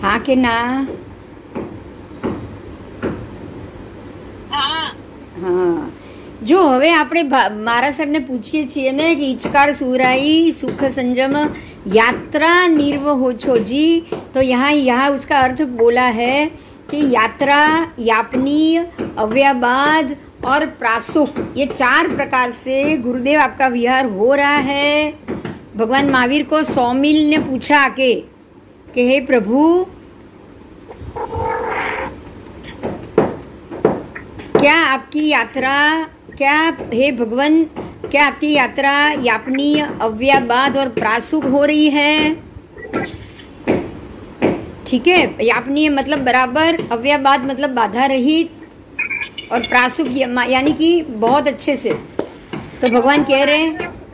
हाँ કે ના? हाँ, जो હવે આપણે મારા સાહેબને પૂછીએ છીએ ને કે ઈચકાર સુરાई सुख संजम यात्रा निर्व हो छो जी, तो यहाँ उसका अर्थ बोला है कि यात्रा, यापनीय, अव्याबाद और प्रासुक, ये 4 प्रकार से गुरुदेव आपका विहार हो रहा है। भगवान महावीर को सौमिल ने पूछा आके कि हे प्रभु, क्या आपकी यात्रा, क्या हे भगवान, क्या आपकी यात्रा यापनीय, अव्याबाद और प्रासुक हो रही है? ठीक है, यापनीय मतलब बराबर, अव्याबाद मतलब बाधा रहित, और प्रासुक यानी कि बहुत अच्छे से। तो भगवान कह रहे हैं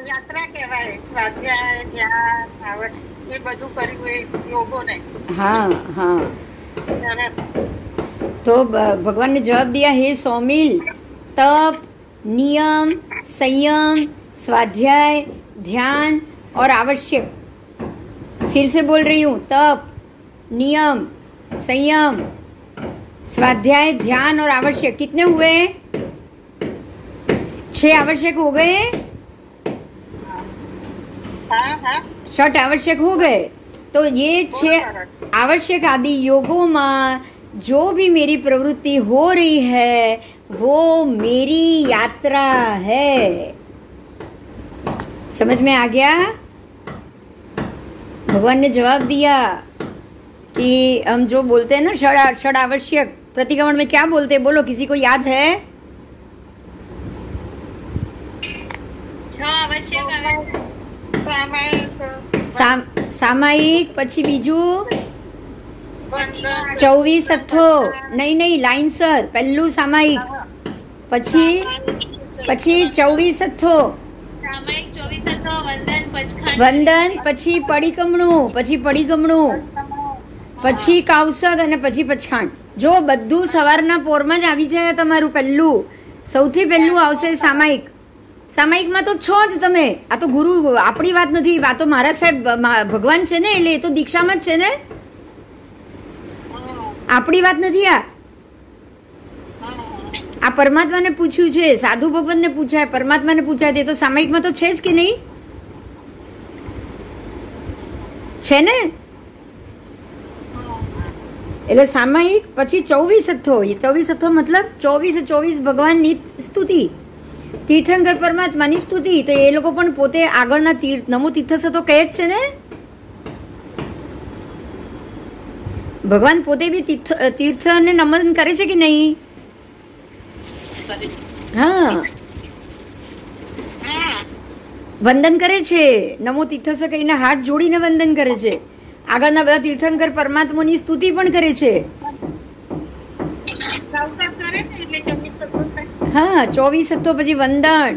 यात्रा कहवाय, स्वाध्याय, ज्ञान, आवश्यक, ये બધું કર્યું એ યોગોને। हाँ हाँ। સરસ। तो भगवान ने जवाब दिया, हे सौमिल, तप, नियम, संयम, स्वाध्याय, ध्यान और आवश्यक। फिर से बोल रही हूँ, तप, नियम, संयम, स्वाध्याय, ध्यान और आवश्यक। कितने हुए? 6 आवश्यक हो गए। हाँ, 6 आवश्यक हो गए। तो ये 6 आवश्यक आदि योगों में जो भी मेरी प्रवृत्ति हो रही है वो मेरी यात्रा है। समझ में आ गया? भगवान ने जवाब दिया कि हम जो बोलते हैं ना षड आवश्यक, प्रतिक्रमण में क्या बोलते हैं? बोलो, किसी को याद है? 6 आवश्यक सामायिक, પછી બીજું 24 સથ્થો, નહીં લાઈન સર, પહેલું સામાયિક, પછી 24 સથ્થો, સામાયિક 24 સથ્થો, વંદન, પછી પડીકમણું, પછી કાવસક અને પછી પચખાંડ। જો બધું સવારના પોરમાં જ આવી જાય તમારું। પહેલું, સૌથી પહેલું આવશે સામાયિક। સામાયિકમાં તો છો જ તમે। આ તો ગુરુ, આપણી વાત નથી, આ તો મારા સાહેબ ભગવાન છે ને, એટલે એ તો દીક્ષામાં જ છે ને, આપણી વાત નથી। આ પરમાત્માને પૂછ્યું છે, સાધુ ભગવાનને પૂછાય, પરમાત્માને પૂછાય, તે તો સામાયિકમાં તો છે જ કે નહીં? છે ને? એટલે સામાયિક, પછી 24 સથ્થો। એ 24 સથ્થો મતલબ 24 ભગવાનની સ્તુતિ, તીર્થંકર પરમાત્માની સ્તુતિ। તો એ લોકો પણ પોતે આગળના નમો તીર્થસતો કહે જ છે ને। ભગવાન પોતે બી તીર્થને નમન કરે છે કે નહીં? હા, વંદન કરે છે। નમો તીર્થસ કહીને હાથ જોડીને વંદન કરે છે। આગળના બધા તીર્થંકર પરમાત્માની સ્તુતિ પણ કરે છે। હા, 24 સત્તો, પછી વંદન,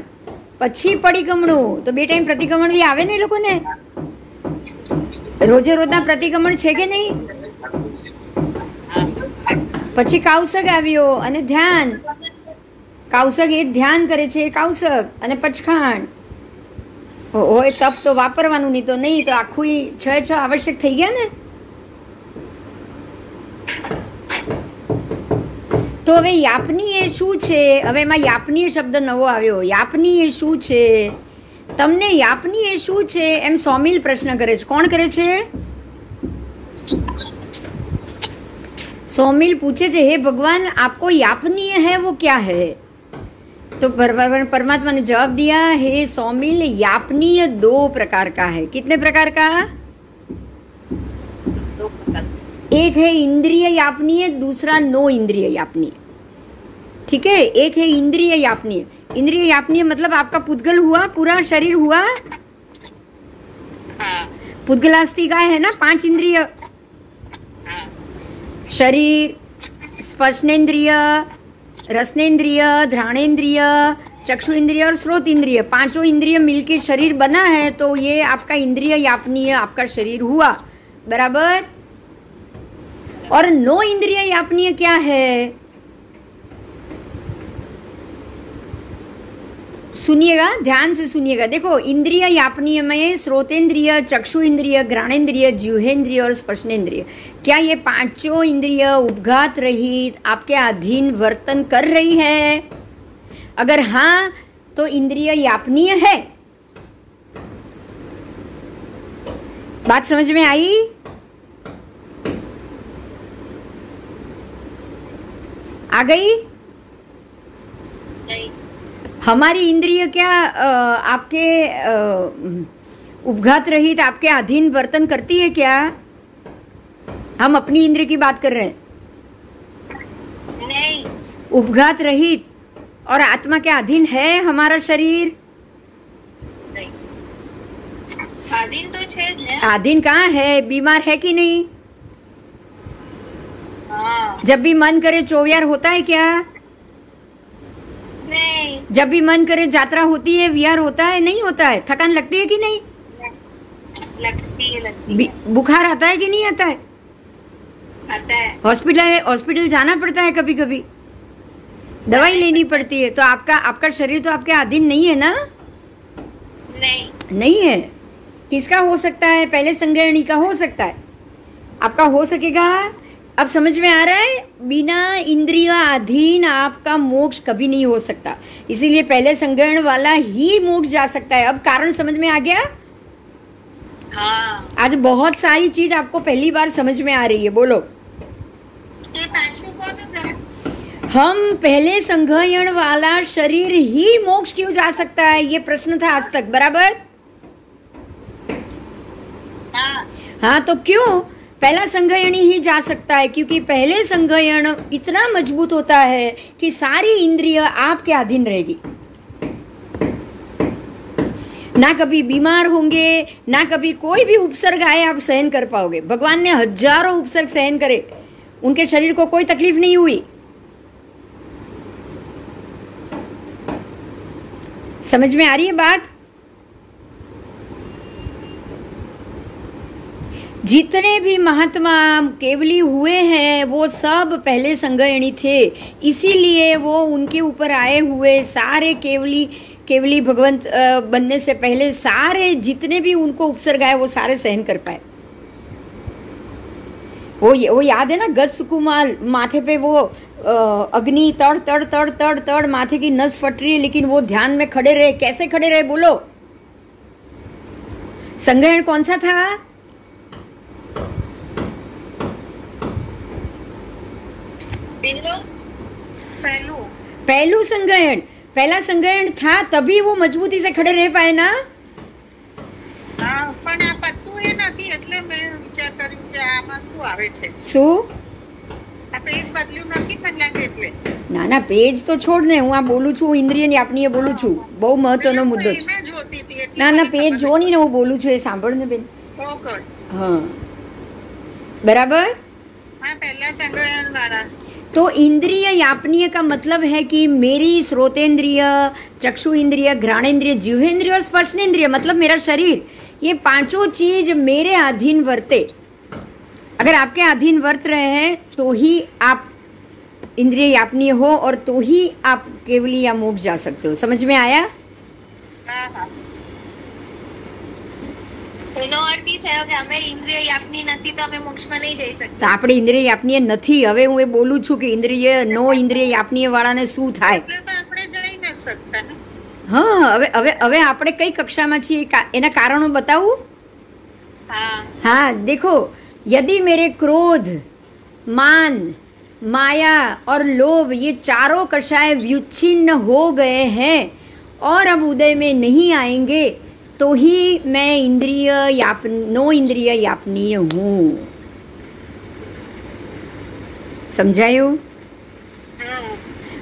પછી પડીકમણું। તો 2 ટાઈમ પ્રતિક્રમણ બી આવે ને એ લોકોને? રોજે રોજના પ્રતિક્રમણ છે કે નહીં? પછી કાવસક આવ્યો અને ધ્યાન। કાવસક એ ધ્યાન કરે છે, કાવસક અને પચખાંડ હોય। તપ તો વાપરવાનું, નહીં તો નહીં, તો આખું 6 આવશ્યક થઈ ગયા ને। તો હવે યાપનીય શું છે? હવે એમાં યાપનીય શબ્દ નવો આવ્યો। યાપનીય શું છે? તમને યાપનીય શું છે એમ સૌમિલ પ્રશ્ન કરે છે। કોણ કરે છે? सौमिल पूछे थे, हे भगवान, आपको यापनीय है वो क्या है? तो परमात्मा ने जवाब दिया, हे सौमिल, यापनीय 2 प्रकार का है। कितने प्रकार का? 2 प्रकार। एक है इंद्रिय यापनीय, दूसरा नो इंद्रिय यापनीय। ठीक है, एक है इंद्रिय यापनीय। इंद्रिय यापनीय मतलब आपका पुद्गल हुआ, पूरा शरीर हुआ। पुद्गलास्थि का है ना 5 इंद्रिय, शरीर, स्पर्शनेन्द्रिय, रसनेन्द्रिय, घ्राणेन्द्रिय, चक्षु इंद्रिय और श्रोत इंद्रिय, 5 इंद्रिय मिलके शरीर बना है। तो ये आपका इंद्रिय यापनीय आपका शरीर हुआ, बराबर। और नो इंद्रिय यापनीय क्या है? सुनिएगा, ध्यान से सुनिएगा। देखो, इंद्रिय यापनीय में श्रोतेंद्रिय, चक्षु इंद्रिय, घ्राणेन्द्रिय, जिह्वेन्द्रिय और स्पर्शनेन्द्रिय, क्या ये 5 इंद्रिय उपघात रहित आपके अधीन वर्तन कर रही है? अगर हाँ, तो इंद्रिय यापनीय है। बात समझ में आई? आ गई? नहीं। हमारी इंद्रिय क्या आपके उपघात रहित आपके अधीन वर्तन करती है क्या? हम अपनी इंद्रिय की बात कर रहे हैं। नहीं। उपघात रहित और आत्मा के अधीन है हमारा शरीर? नहीं। अधीन तो छेद है। अधीन कहाँ है? बीमार है कि नहीं? हाँ। जब भी मन करे चौवियार होता है क्या? नहीं। जब भी मन करे यात्रा होती है, विहार होता है, नहीं होता है? थकान लगती है कि नहीं? लगती है। बुखार आता है कि नहीं आता है? आता है। हॉस्पिटल जाना पड़ता है, कभी कभी दवाई लेनी पड़ती है। तो आपका शरीर तो आपके अधीन नहीं है ना? नहीं है। किसका हो सकता है? पहले संग्रहणी का हो सकता है, आपका हो सकेगा? अब समझ में आ रहा है? बिना इंद्रिय अधीन आपका मोक्ष कभी नहीं हो सकता, इसीलिए पहले संग्रहण वाला ही मोक्ष जा सकता है। अब कारण समझ में आ गया? हाँ। आज बहुत सारी चीज आपको पहली बार समझ में आ रही है। बोलो। ये पांचवी कौन है जरा? हम पहले संग्रहण वाला शरीर ही मोक्ष क्यों जा सकता है, ये प्रश्न था आज तक, बराबर? हाँ, तो क्यों पहला संग्रहणी ही जा सकता है? क्योंकि पहले संग्रहण इतना मजबूत होता है कि सारी इंद्रिय आपके अधीन रहेगी, ना कभी बीमार होंगे, ना कभी कोई भी उपसर्ग आए आप सहन कर पाओगे। भगवान ने हजारों उपसर्ग सहन करे, उनके शरीर को कोई तकलीफ नहीं हुई। समझ में आ रही है बात? जितने भी महात्मा केवली हुए हैं वो सब पहले संग्रहणी थे, इसीलिए वो उनके ऊपर आए हुए सारे केवली भगवंत बनने से पहले सारे जितने भी उनको उपसर्ग आए वो सारे सहन कर पाए। वो याद है ना, गज सुकुमार माथे पे वो अग्नि तड़ तड़ तड़ तड़ तड़ माथे की नस फट रही है, लेकिन वो ध्यान में खड़े रहे। कैसे खड़े रहे बोलो? संग्रहण कौन सा था? पहलू संग्रहण, पहला संग्रहण था, तभी वो मजबूती से खड़े रह पाए ना। હા, પણ આ પત્તું એ નથી, એટલે મેં વિચાર કર્યું કે આમાં શું આવે છે. શું? આ પેજ બદલ્યું નથી મને લાગે એટલે. ના પેજ તો છોડ ને, હું આ બોલું છું ઇન્દ્રિયની આપની બોલું છું, બહુ મહત્વનો મુદ્દો છે. મેં જોતી હતી એટલે ના પેજ જો ની ને હું બોલું છું, એ સાંભળ ને બેન. ઓકે. હા, बराबर? हाँ, पहला संग्रहण वाला। तो इंद्रिय यापनीय का मतलब है कि मेरी श्रोतेंद्रिय, चक्षु इंद्रिय, घ्राणेन्द्रिय, जिह्वेंद्रिय और स्पर्शनेन्द्रिय, मतलब मेरा शरीर, ये पांचों चीज मेरे अधीन वर्ते। अगर आपके अधीन वर्त रहे हैं तो ही आप इंद्रिय यापनीय हो और तो ही आप केवली या मोक्ष जा सकते हो। समझ में आया? हाँ हाँ। એનો અર્થ એ થયો કે અમે ઇન્દ્રિય યાપની નથી તો અમે મોક્ષમાં નહીં જઈ શકતા. તો આપણે ઇન્દ્રિય યાપનીય નથી. હવે હું એ બોલું છું કે ઇન્દ્રિય નો ઇન્દ્રિય યાપનીય વાળાને શું થાય? એટલે તો આપણે જઈ ન શકતા ને. હા, હવે આપણે કઈ કક્ષામાં છીએ એના કારણો बताऊं? हाँ, देखो, यदि मेरे क्रोध, मान, माया और लोभ ये चारों कषाय व्युच्छिन्न हो गए हैं और अब उदय में नहीं आएंगे, तो ही मैं नो इंद्रिय यापनीय हूँ। समझायो?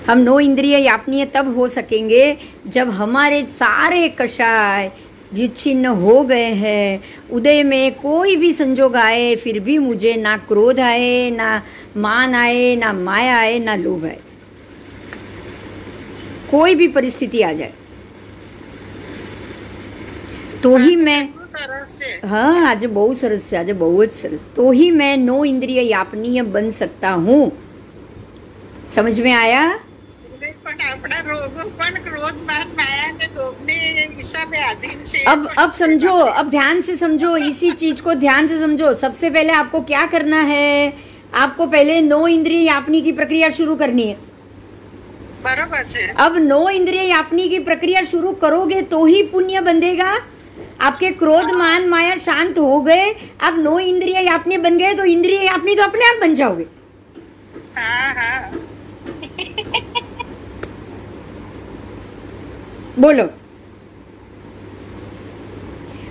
हम नो इंद्रिय यापनीय तब हो सकेंगे जब हमारे सारे कषाय विच्छिन्न हो गए हैं। उदय में कोई भी संजोग आए फिर भी मुझे ना क्रोध आए, ना मान आए, ना माया आए, ना लोभ आए। कोई भी परिस्थिति आ जाए तो ही मैं, हाँ आज बहुत सरस है, आज बहुत सरस, तो ही मैं नो इंद्रिय यापनीय बन सकता हूँ। समझ में आया? अब समझो, अब ध्यान से समझो, इसी चीज को ध्यान से समझो। सबसे पहले आपको क्या करना है? आपको पहले नो इंद्रिय यापनी की प्रक्रिया शुरू करनी है। बराबर है। अब नो इंद्रिय यापनी की प्रक्रिया शुरू करोगे तो ही पुण्य बंधेगा। आपके क्रोध, मान, माया शांत हो गए, आप नो इंद्रिय यापनी बन गए तो इंद्रिय यापनी तो अपने आप बन जाओगे। हाँ हाँ। बोलो।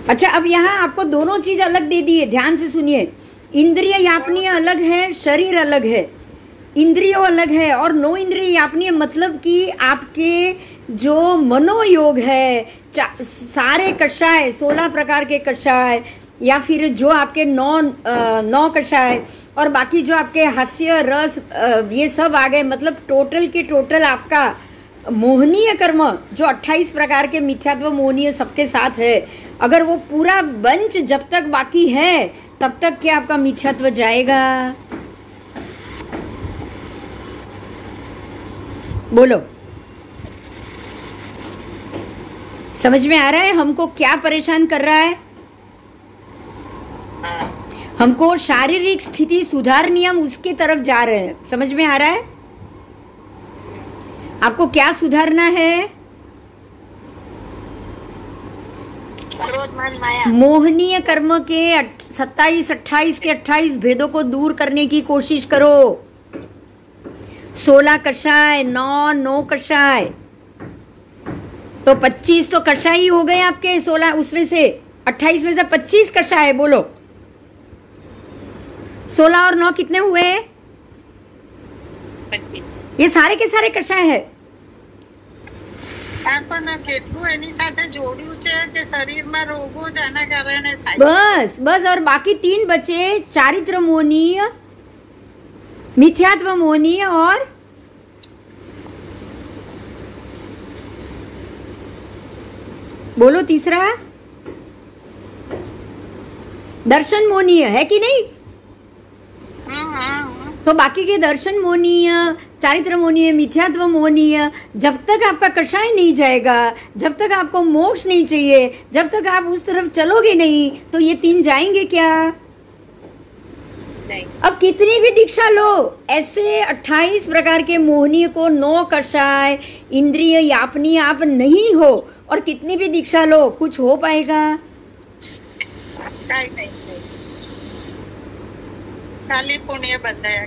अच्छा, अब यहाँ आपको दोनों चीज अलग दे दी है, ध्यान से सुनिए। इंद्रिय यापनीय अलग है, शरीर अलग है, इंद्रियों अलग है, और नो इंद्रिय यापनीय मतलब कि आपके जो मनोयोग है, सारे कषाय, 16 प्रकार के कषाय, या फिर जो आपके नौ कषाय, और बाकी जो आपके हास्य रस, ये सब आ गए। मतलब टोटल के टोटल आपका मोहनीय कर्म जो 28 प्रकार के मिथ्यात्व मोहनीय सबके साथ है, अगर वो पूरा बंच जब तक बाकी है तब तक क्या आपका मिथ्यात्व जाएगा? बोलो, समझ में आ रहा है हमको क्या परेशान कर रहा है? हमको शारीरिक स्थिति सुधारनी, हम उसके तरफ जा रहे हैं। समझ में आ रहा है? आपको क्या सुधारना है? क्रोध मान माया, मोहनीय कर्म के 27-28 के 28 भेदों को दूर करने की कोशिश करो। 16 कषाय, 9 कषाय, तो 25 तो कषाय ही हो गए आपके। 16 उसमें से 28 में से 25 कषाय। बोलो, 16 और 9 कितने हुए? 25। ये सारे के सारे कषाय है। પણ કેટલું એની સાથે જોડ્યું છે કે શરીરમાં રોગો જ આના કારણે થાય. बस और बाकी 3 बचे, चारित्र मोहनीय, मिथ्यात्व मोहनीय, और बोलो तीसरा, दर्शन मोहनीय है कि नहीं? तो बाकी के दर्शन मोहनीय, चारित्र मोहनीय, मिथ्यात्व मोहनीय, जब तक आपका कषाय नहीं जाएगा, जब तक आपको मोक्ष नहीं चाहिए, जब तक आप उस तरफ चलोगे नहीं, तो ये 3 जाएंगे क्या? नहीं। अब कितनी भी दीक्षा लो, ऐसे 28 प्रकार के मोहनीय को 9 कषाय, इंद्रिय यापनीय आप नहीं हो, और कितनी भी दीक्षा लो, कुछ हो पाएगा? नहीं। खाली पुण्य बंधाया,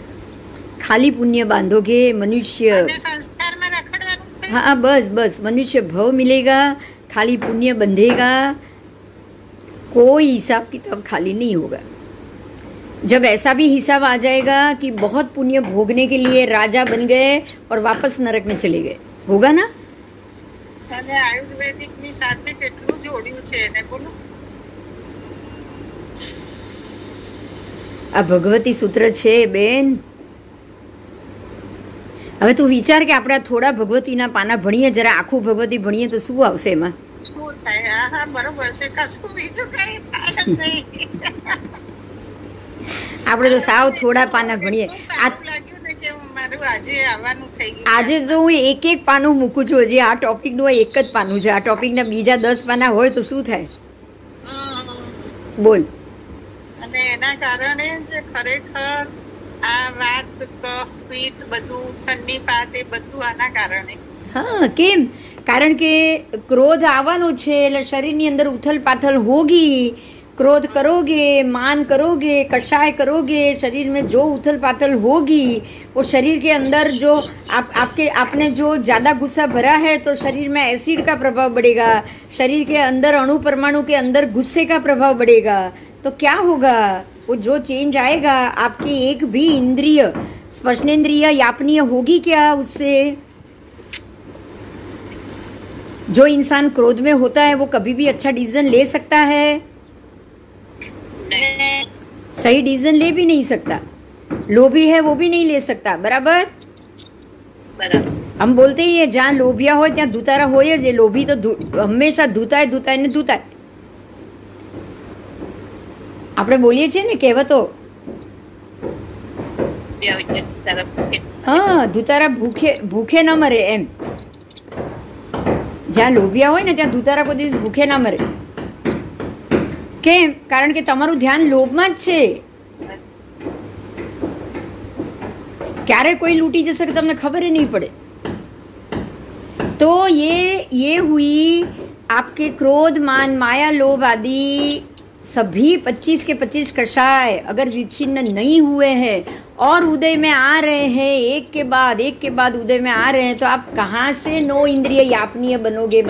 खाली पुण्य बांधोगे मनुष्य। संस्कार में रखड़વાનું છે। हाँ, बस मनुष्य भव मिलेगा, खाली पुण्य बंधेगा, कोई हिसाब किताब खाली नहीं होगा। जब ऐसा भी हिसाब आ जाएगा कि बहुत पुण्य भोगने के लिए राजा बन गए और वापस नरक में चले गए, होगा ना? અને આયુર્વેદિક ની સાથે કેટલું જોડ્યું છે એને બોલો। આ ભગવતી સૂત્ર છે બેન। હવે તું વિચાર કે આપણે થોડા ભગવતીના પાના ભણીએ, જરા આખું ભગવતી ભણીએ તો શું આવશે એમાં? શું થાય? હા બરોબર છે, કશું બીજું કઈ થાય જ નહીં। આપણે તો સાવ થોડા પાના ભણીએ। સારું લાગ્યું ને કે મારું આજે આવવાનું થઈ ગયું। આજે તો હું એક પાનું મૂકું છું, હજી આ ટોપિકનું એક જ પાનું છે। આ ટોપિકના બીજા 10 પાના હોય તો શું થાય? બોલ। અને એના કારણે જ ખરેખર આ વાત કફ પિત્ત બધું સન્નિપાત એ બધું આના કારણે। હા, કેમ? કારણ કે ક્રોધ આવવાનો છે એટલે શરીરની અંદર ઉથલ પાથલ હોगी। क्रोध करोगे, मान करोगे, कषाय करोगे, शरीर में जो उथल पाथल होगी, वो शरीर के अंदर जो आपने जो ज़्यादा गुस्सा भरा है तो शरीर में एसिड का प्रभाव बढ़ेगा, शरीर के अंदर अणु परमाणु के अंदर गुस्से का प्रभाव बढ़ेगा। तो क्या होगा? वो जो चेंज आएगा, आपकी एक भी इंद्रिय, स्पर्शनेन्द्रिय यापनीय होगी क्या उससे? जो इंसान क्रोध में होता है वो कभी भी अच्छा डिसीजन ले सकता है? सही डिसीजन ले भी नहीं सकता। लोभी है वो भी नहीं ले सकता। बराबर? हम बोलते ही है जहाँ लोभिया हो ત્યાં ધુતારા હોય જ। લોભી તો હંમેશા ધૂતાય ને ધૂતાય। આપણે બોલીએ છીએ ને કહેવતો, હા, ધુતારા ભૂખે ન મરે એમ। જ્યાં લોભિયા હોય ને ત્યાં ધુતારા કોઈ દિવસ ભૂખે ના મરે। કેમ? કારણ કે તમારું ધ્યાન લોભમાં જ છે। ક્યારે કોઈ લૂંટી જશે કે તમને ખબર ही नहीं पड़े। तो ये हुई आपके क्रोध मान माया लोभ आदि सभी 25 के 25 कषाय अगर विच्छिन्न नहीं हुए हैं और उदय में आ रहे हैं, एक के बाद उदय में आ रहे हैं, तो आप कहाँ से 9 इंद्रिय यापनीय बनोगे?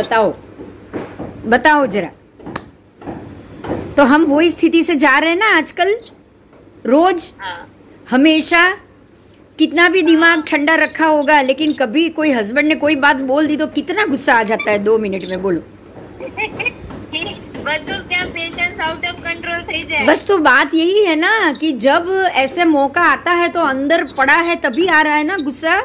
बताओ जरा। तो हम वही स्थिति से जा रहे हैं ना आजकल, रोज हमेशा। कितना भी दिमाग ठंडा रखा होगा, लेकिन कभी कोई हस्बैंड ने कोई बात बोल दी तो कितना गुस्सा आ जाता है 2 मिनट में, बोलो। पेशेंस आउट ऑफ कंट्रोल થઈ જાય। बस तो बात यही है ना कि जब ऐसे मौका आता है तो अंदर पड़ा है तभी आ रहा है ना गुस्सा।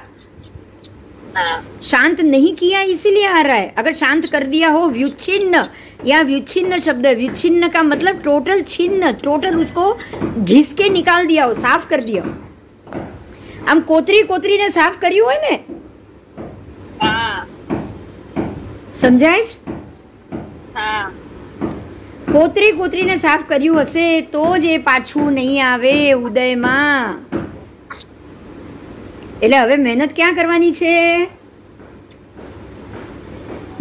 शांत नहीं किया इसीलिए आ रहा है। अगर शांत कर दिया हो, व्युच्छिन्न, या व्युच्छिन्न शब्द, व्युच्छिन्न का मतलब टोटल छिन्न, टोटल उसको घिस के निकाल दिया हो, साफ कर दिया हो। આમ કોતરીને સાફ કર્યું હોય ને, સમજાય છે? કોતરીને સાફ કર્યું હશે તો જ એ પાછું નહીં આવે ઉદયમાં। એટલે હવે મહેનત ક્યાં કરવાની છે?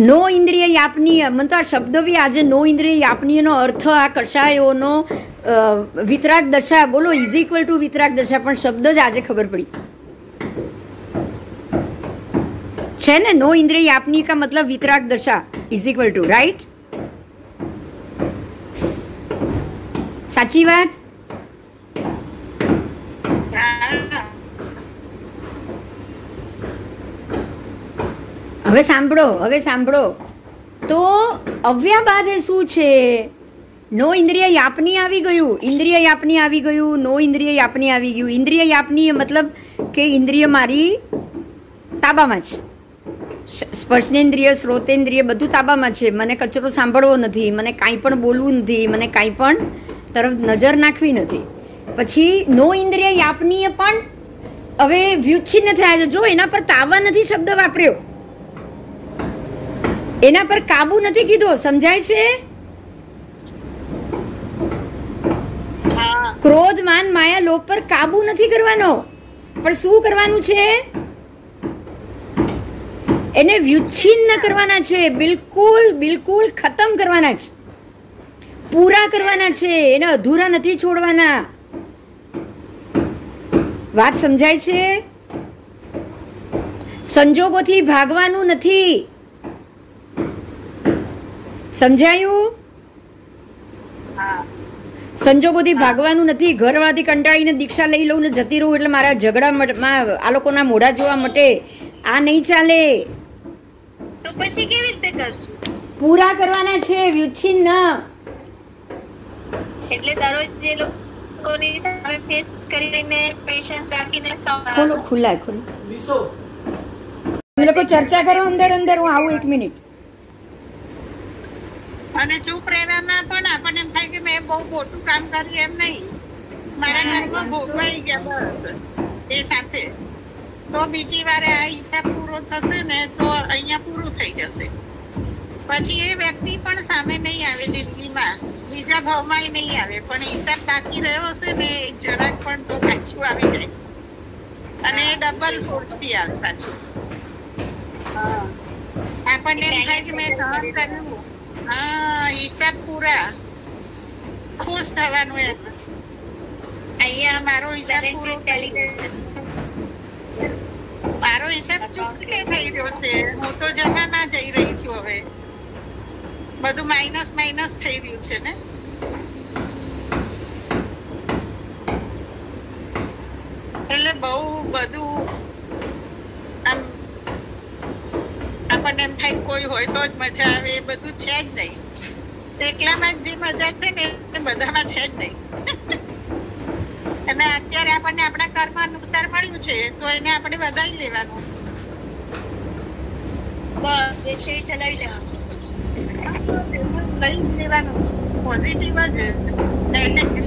નો ઇન્દ્રિય યાપનીય, મને તો આ શબ્દ બી આજે નો ઇન્દ્રિય યાપનીયનો અર્થ આ કષાયોનો વિતરાગ દશા, બોલો ઇઝ ઇક્વલ ટુ વિતરાગ દશા, પણ શબ્દ જ આજે ખબર પડી છે ને। નો ઇન્દ્રિય यापनीय का मतलब वितराग दशा इज इक्वल टू, राइट? साची बात? હવે સાંભળો તો અવ્યાબાદે શું છે? નો ઇન્દ્રિય યાપની આવી ગયું, ઇન્દ્રિય યાપની આવી ગયું, નો ઇન્દ્રિય યાપની આવી ગયું। ઇન્દ્રિય યાપની મતલબ કે ઇન્દ્રિય મારી તાબામાં છે, સ્પર્શનેન્દ્રિય, શ્રોતેન્દ્રિય બધું તાબામાં છે। મને કચરો સાંભળવો નથી, મને કાંઈ પણ બોલવું નથી, મને કાંઈ પણ તરફ નજર નાખવી નથી। પછી નો ઇન્દ્રિય યાપનીય પણ હવે વ્યુચ્છિન્ન થયા છે। જો એના પર તાબા નથી શબ્દ વાપર્યો, એના પર કાબુ નથી કીધો, સમજાય છે? ક્રોધ, માન, માયા, લોભ પર કાબુ નથી કરવાનો, પણ શું કરવાનું છે? એને વ્યુચ્છિન્ન કરવાના છે, બિલકુલ ખતમ કરવાના છે, પૂરા કરવાના છે, એને અધૂરા નથી છોડવાના। વાત સમજાય છે? સંજોગોથી ભાગવાનું નથી, સમજાયું? સંજોગોથી ભાગવાનું નથી। ઘરવાળાથી કંટાળીને દીક્ષા લઈ લઉં ને જતી રહું એટલે મારા ઝઘડામાં આ લોકોના મોઢા જોવા માટે, આ નહીં ચાલે। તો પછી કેવી રીતે કરશું? પૂરા કરવાના છે, વ્યુચ્છિન્ન। એટલે દરરોજ જે લોકોની સામે ફેસ કરીને પેશન્સ રાખીને ખોલો, ખુલ્લા તમે લોકો ચર્ચા કરો અંદર, હું આવું 1 મિનિટ। અને ચૂપ રહેવામાં પણ આપણને એમ થાય કે મેં બહુ મોટું કામ કર્યું એમ નહીં, મારા ઘરમાં ભોગવાઈ ગયા એ સાથે, તો બીજી વાર આ હિસાબ પૂરો થશે ને તો અહીંયા પૂરું થઈ જશે। પછી એ વ્યક્તિ પણ સામે નહીં આવે જિંદગીમાં, બીજા ભાવમાં નહીં આવે, પણ હિસાબ બાકી રહ્યો હશે ને જરાક પણ તો પાછું આવી જાય, અને ડબલ ફોર્સથી આવે પાછું। આપણને એમ થાય કે મેં સહન કર્યું, હિસાબ પૂરા, ખુશ થવાનું એમ। અહીંયા મારો હિસાબ પૂરો, મારો હિસાબ ચૂકતે થઈ રહ્યો છે, હું તો જમામાં જઈ રહી છું, હવે બધું માઇનસ થઈ રહ્યું છે ને। એટલે બહુ બધું આમ આપણને એમ થાય કોઈ હોય તો જ મજા આવે, એ બધું છે જ નહીં। એકલામાં જે મજા છે ને એ બધામાં છે જ નહીં। અને અત્યારે આપણને આપણા કર્મ અનુસાર મળ્યું છે તો એને આપણે વધારી લેવાનું, લઈ લેવાનું, પોઝિટિવ જ,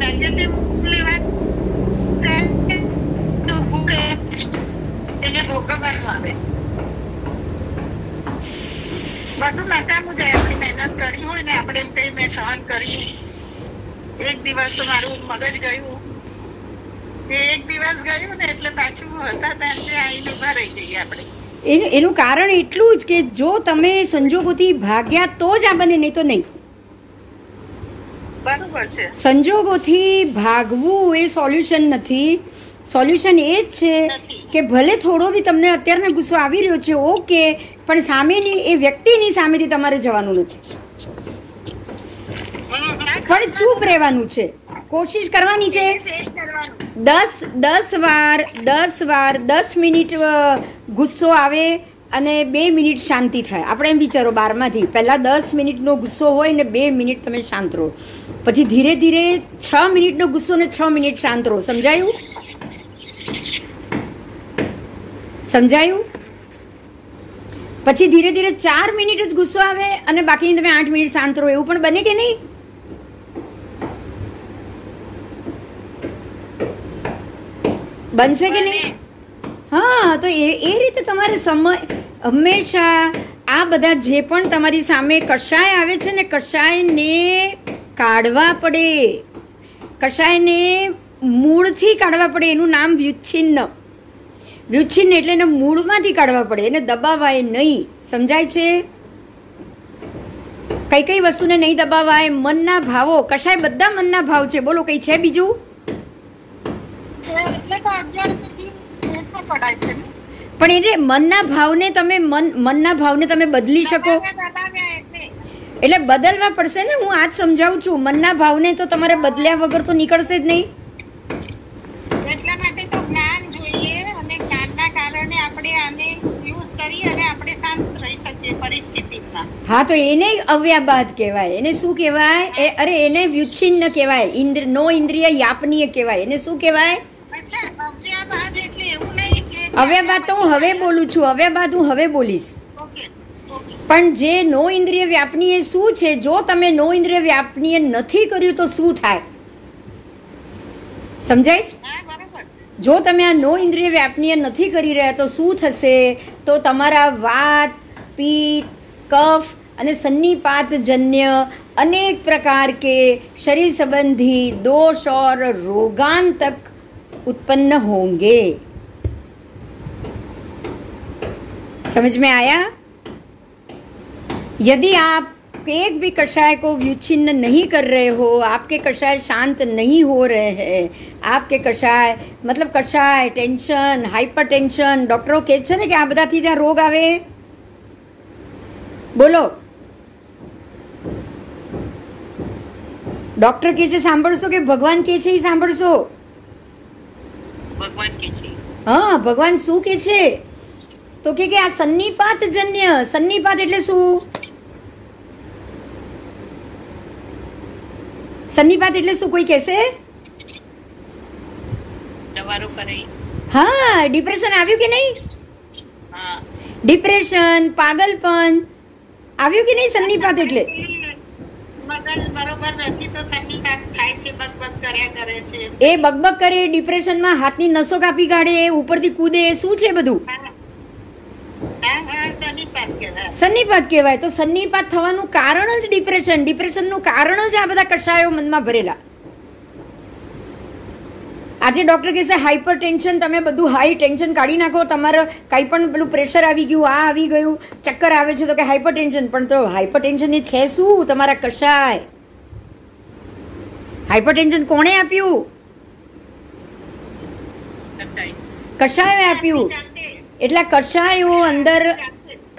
નેગેટિવ લેવાનું એને ભોગવવાનું આવે। બધું નકામું જાય, આપણી મહેનત કરી હોય ને, આપણે એમ કઈ મેં સહન કરી, એક દિવસ તો મારું મગજ ગયું, એક દિવસ ગયું ને એટલે પાછું હતા ત્યાં આવીને ઉભા રહી જઈએ આપણે। એનું કારણ એટલું જ કે જો તમે સંજોગોથી ભાગ્યા તો જ આ બને, નહીં તો નહીં। બરોબર છે. સંજોગોથી ભાગવું એ સોલ્યુશન નથી. સોલ્યુશન એ જ છે કે ભલે થોડો બી તમને અત્યારનો ગુસ્સો આવી રહ્યો છે, ઓકે, પણ સામેની એ વ્યક્તિની સામેથી તમારે જવાનું નથી, પણ ચૂપ રહેવાનું છે. કોશિશ કરવાની છે 10 મિનિટ ગુસ્સો આવે અને 2 મિનિટ શાંતિ થાય. આપણે એમ વિચારો 12માંથી પહેલાં 10 મિનિટનો ગુસ્સો હોય ને 2 મિનિટ તમે શાંત રહો, પછી ધીરે ધીરે 6 મિનિટનો ગુસ્સો ને 6 મિનિટ શાંત રહો. સમજાયું? સમજાયું? પછી ધીરે ધીરે 4 મિનિટ જ ગુસ્સો આવે અને બાકીની તમે 8 મિનિટ શાંત રહો. એવું પણ બને કે નહીં? બનશે કે નહીં? હા, તો એ રીતે તમારે સમય હંમેશા આ બધા જે પણ તમારી સામે કશાય આવે છે ને, કશાયને કાઢવા પડે, કશાયને મૂળથી કાઢવા પડે. એનું નામ વ્યુચ્છિન્ન. વ્યુચ્છિન્ન એટલે એને મૂળમાંથી કાઢવા પડે, એને દબાવાય નહીં. સમજાય છે? કઈ કઈ વસ્તુને નહીં દબાવાય? મનના ભાવો. કશાય બધા મનના ભાવ છે. બોલો, કઈ છે બીજું? એટલે તો 11 પેટમાં પડાય છે. પણ એટલે મનના ભાવને તમે બદલી શકો, એટલે બદલવા પડશે ને. હું આજ સમજાવું છું. મનના ભાવને તો તમારે બદલ્યા વગર તો નીકળશે જ નહીં. એટલા માટે તો જ્ઞાન જોઈએ, અને જ્ઞાનના કારણે આપણે આને યુઝ કરી અને આપણે શાંત રહી શકીએ પરિસ્થિતિમાં. હા, તો એને અવ્યાબાદ કહેવાય. એને શું કહેવાય? અરે એને વ્યુચ્છિન્ન કહેવાય. નો ઇન્દ્રિય યાપનીય કહેવાય. એને શું કહેવાય? અચ્છા, અવ્યાબાદ એટલે એવું નહીં કે અવ્યાબાદ તો હું હવે બોલું છું. અવ્યાબાદ હું હવે બોલીશ. ઓકે. પણ જે નો ઇન્દ્રિય વ્યાપનીય શું છે? જો તમે નો ઇન્દ્રિય વ્યાપનીય નથી કર્યું તો શું થાય? સમજાય છે? હા, બરોબર. જો તમે આ નો ઇન્દ્રિય વ્યાપનીય નથી કરી રહ્યા તો શું થશે? તો તમારા વાત, પિત્ત, કફ અને सन्निपातजन्य अनेक प्रकार के शरीर संबंधी दोष और रोगान तक उत्पन्न होंगे. समझ में आया? यदि आप एक भी कषाय को व्युच्छिन्न नहीं कर रहे हो, आपके कषाय शांत नहीं हो रहे हैं, आपके कषाय मतलब कषाय, टेंशन, हाइपर टेंशन, डॉक्टरो કહે છે ને કે આ બધાથી જ્યાં રોગ આવે, બોલો ડોક્ટર કહે છે સાંભળશો કે ભગવાન કહે છે એ સાંભળશો? ભગવાન કહે છે. હા, ભગવાન શું કહે છે? તો કે આ સન્નિપાતજન્ય. સન્નિપાત એટલે શું? સન્નિપાત એટલે શું? કોઈ કહેશે? દવારો કરે. હા, ડિપ્રેશન આવ્યું કે નહીં? હા, ડિપ્રેશન, પાગલપન આવ્યું કે નહીં? સન્નિપાત એટલે મગજ બરોબર નથી તો સન્નિપાત થાય છે, બકબક કર્યા કરે છે. એ બકબક કરે, ડિપ્રેશનમાં હાથની નસો કાપી કાઢે, ઉપરથી કૂદે, શું છે બધું? સન્નિપાત કહેવાય. તો સન્નિપાત થવાનું કારણ જ ડિપ્રેશન. ડિપ્રેશનનું કારણ જ આ બધા કષાયો મનમાં ભરેલા. આજે ડોક્ટર કહેશે હાઈપર ટેન્શન, તમે બધું હાઈ ટેન્શન કાઢી નાખો, તમારે કંઈ પણ પેલું પ્રેશર આવી ગયું, આ આવી ગયું, ચક્કર આવે છે તો કે હાઈપર ટેન્શન. પણ તો હાઈપર ટેન્શન એ છે શું? તમારા કષાય. હાઈપર ટેન્શન કોણે આપ્યું? કષાયો આપ્યું. એટલે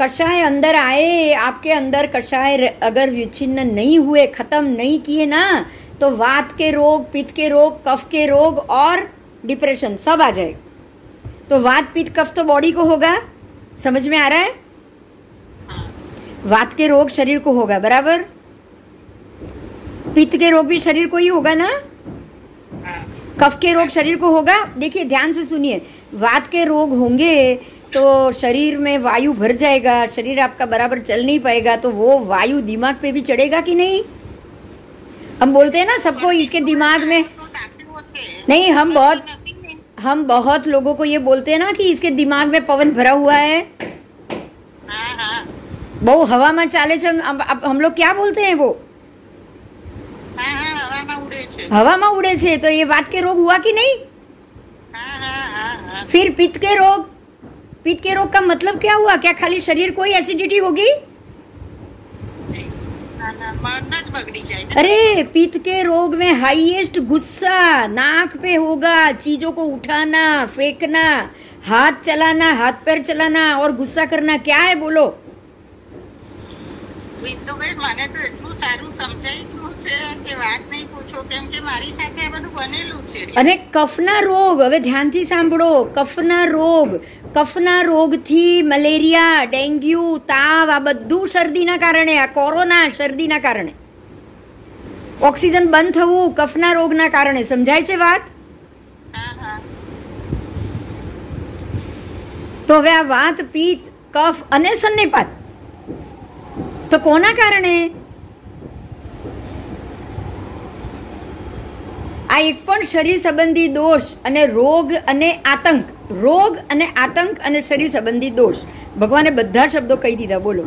कषाय अंदर आए, आपके अंदर कषाय अगर विच्छिन्न नहीं हुए, खत्म नहीं किए ना, तो वात के रोग, पित्त के रोग, कफ के रोग और डिप्रेशन सब आ जाए. तो वात, पित्त, कफ तो बॉडी को होगा. समझ में आ रहा है? वात के रोग शरीर को होगा, बराबर. पित्त के रोग भी शरीर को ही होगा ना. कफ के रोग शरीर को होगा. देखिए ध्यान से सुनिए. वात के रोग होंगे तो शरीर में वायु भर जाएगा, शरीर आपका बराबर चल नहीं पाएगा, तो वो वायु दिमाग पे भी चढ़ेगा कि नहीं? हम बोलते हैं ना सबको इसके दिमाग में नहीं, हम बहुत लोगों को ये बोलते हैं ना कि इसके दिमाग में पवन भरा हुआ है, बहु हवा में चाले छे. अब हम लोग क्या बोलते हैं? वो हवा में उड़े छे. तो ये वात के रोग हुआ कि नहीं? फिर पित्त के रोग. पित्त के रोग का मतलब क्या हुआ? क्या खाली शरीर को ही एसिडिटी होगी? मन ज बगड़ी जाए ने। अरे पित्त के रोग में हाईएस्ट गुस्सा नाक पे होगा, चीजों को उठाना, फेंकना, हाथ चलाना, हाथ पैर चलाना और गुस्सा करना, क्या है बोलो? વિંદુભાઈ મને તો એટલું સારું સમજાઈ ગયું છે કે વાત નહીં પૂછો, કેમ કે મારી સાથે આ બધું બનેલું છે એટલે. અને કફના રોગ, હવે ધ્યાનથી સાંભળો, કફના રોગથી મલેરિયા, ડેન્ગ્યુ, તાવ, આ બધું શરદીના કારણે, આ કોરોના શરદીના કારણે, ઓક્સિજન બંધ થવું કફના રોગના કારણે. સમજાય છે વાત? હા હા. તો હવે આ વાત, પિત્ત, કફ અને સન્નિપાત તો કોના કારણે? આ એક પણ શરીર સંબંધી દોષ અને રોગ અને આતંક અને શરીર સંબંધી દોષ. ભગવાને બધા શબ્દો કહી દીધા. બોલો.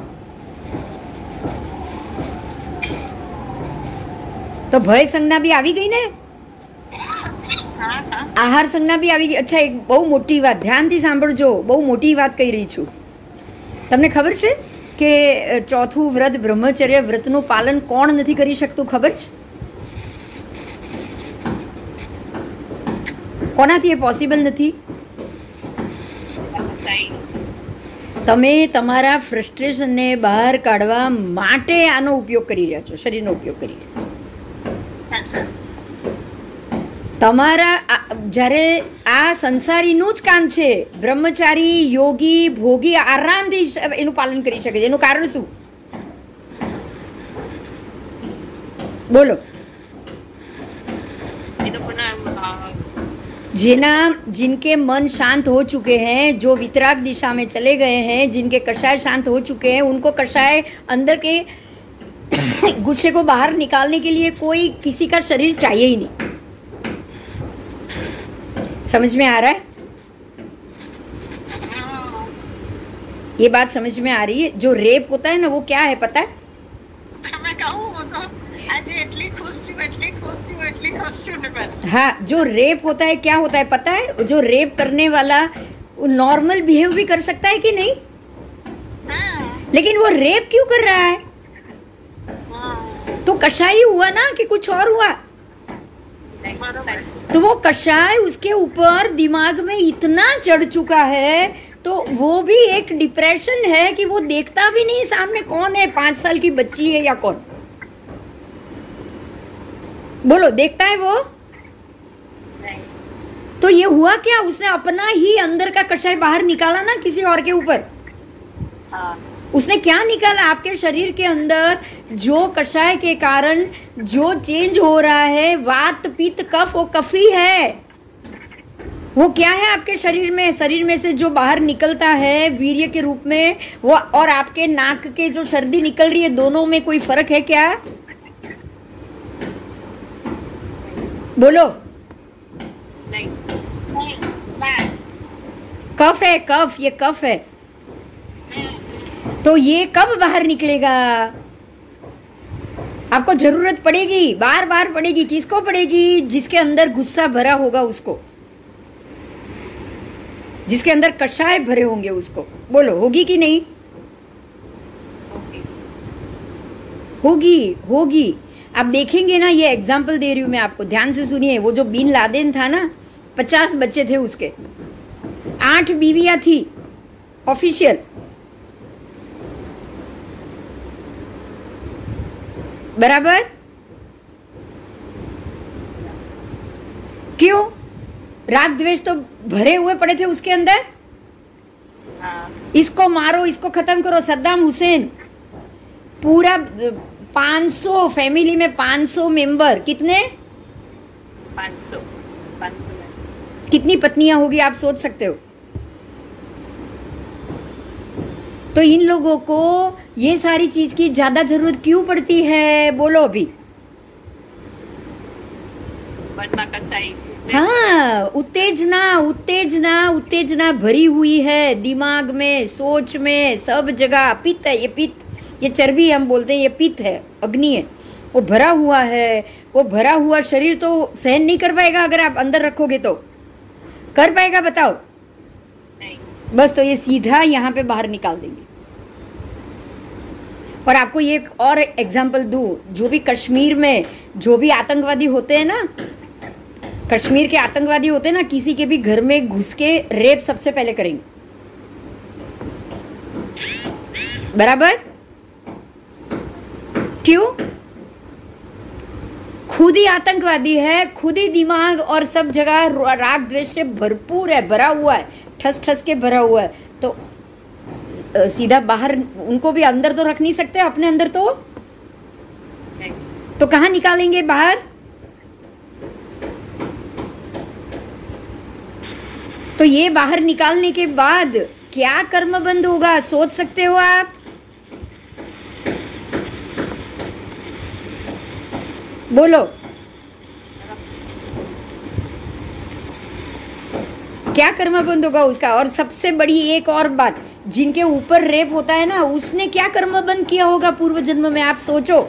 તો ભય સંજ્ઞા બી આવી ગઈ ને, આહાર સંજ્ઞા બી આવી ગઈ. અચ્છા, એક બહુ મોટી વાત ધ્યાનથી સાંભળજો, બહુ મોટી વાત કહી રહી છું. તમને ખબર છે કે ચોથું વ્રત બ્રહ્મચર્ય વ્રતનું પાલન કોણ નથી કરી શકતું? ખબર છે કોનાથી એ પોસિબલ નથી? તમે તમારા ફ્રસ્ટ્રેશનને બહાર કાઢવા માટે આનો ઉપયોગ કરી રહ્યા છો, શરીરનો ઉપયોગ કરી રહ્યા છો. તમારા જ્યારે આ સંસારીનું જ કામ છે, બ્રહ્મચારી, યોગી, ભોગી આરામથી એનું પાલન કરી શકે છે. એનું કારણ શું? બોલો. जिनके मन शांत हो चुके हैं, जो वितराग दिशा में चले गए हैं, जिनके कषाय शांत हो चुके हैं, उनको कषाय अंदर के गुस्से को बाहर निकालने के लिए कोई किसी का शरीर चाहिए ही नहीं. समझ में आ रहा है? ये बात समझ में आ रही है? जो रेप होता है ना, वो क्या है पता है? मैं कहूँ वो तो आज इतनी खुश हूँ बस. हाँ, जो रेप होता है क्या होता है पता है? जो रेप करने वाला नॉर्मल बिहेव भी कर सकता है कि नहीं? हाँ. लेकिन वो रेप क्यों कर रहा है? तो कषाय हुआ ना कि कुछ और हुआ? तो वो कषाय उसके ऊपर दिमाग में इतना चढ़ चुका है, तो वो भी एक डिप्रेशन है कि वो देखता भी नहीं सामने कौन है, 5 साल की बच्ची है या कौन. बोलो, देखता है वो? तो ये हुआ क्या? उसने अपना ही अंदर का कषाय बाहर निकाला ना किसी और के ऊपर. उसने क्या निकाला? आपके शरीर के अंदर जो कषाय के कारण जो चेंज हो रहा है, वात, पित्त, कफ, वो कफी है. वो क्या है आपके शरीर में से जो बाहर निकलता है वीर्य के रूप में, वो और आपके नाक के जो सर्दी निकल रही है, दोनों में कोई फर्क है क्या? बोलो. नहीं. कफ है, कफ, ये कफ है. तो ये कब बाहर निकलेगा? आपको जरूरत पड़ेगी, बार बार पड़ेगी. किसको पड़ेगी? जिसके अंदर गुस्सा भरा होगा उसको, जिसके अंदर कषाय भरे होंगे उसको. बोलो, होगी कि नहीं? होगी. आप देखेंगे ना, ये एग्जाम्पल दे रही हूं मैं आपको, ध्यान से सुनिए. वो जो बिन लादेन था ना, 50 बच्चे थे उसके, 8 बीवियां थी ऑफिशियल. बराबर? क्यों? राग द्वेष तो भरे हुए पड़े थे उसके अंदर. इसको मारो, इसको खत्म करो. सद्दाम हुसैन, पूरा 500 फैमिली में 500 मेंबर. कितने? 500. कितनी पत्नियां होगी आप सोच सकते हो. तो इन लोगों को ये सारी चीज की ज्यादा जरूरत क्यों पड़ती है? बोलो अभी. हाँ, उत्तेजना भरी हुई है दिमाग में, सोच में, सब जगह. पित्त है ये, पित्त, ये चर्बी हम बोलते हैं, ये पित्त है, अग्नि है. वो भरा हुआ है. वो भरा हुआ शरीर तो सहन नहीं कर पाएगा. अगर आप अंदर रखोगे तो कर पाएगा? बताओ. नहीं. बस, तो ये सीधा यहाँ पे बाहर निकाल देंगे. और आपको ये एक और एग्जाम्पल दूं, जो भी कश्मीर में जो भी आतंकवादी होते हैं ना, कश्मीर के आतंकवादी होते हैं ना, किसी के भी घर में घुस के रेप सबसे पहले करेंगे, बराबर? क्यों? खुद ही आतंकवादी है, खुद ही दिमाग और सब जगह राग द्वेष से भरपूर है, भरा हुआ है, ठस ठस के भरा हुआ है, तो सीधा बाहर उनको भी अंदर तो रख नहीं सकते अपने अंदर, तो कहाँ निकालेंगे बाहर? तो ये बाहर निकालने के बाद क्या कर्म बंद होगा, सोच सकते हो आप? बोलो, क्या कर्म बंद होगा उसका? और सबसे बड़ी एक और बात, जिनके ऊपर रेप होता है ना, उसने क्या कर्म बंद किया होगा पूर्व जन्म में, आप सोचो।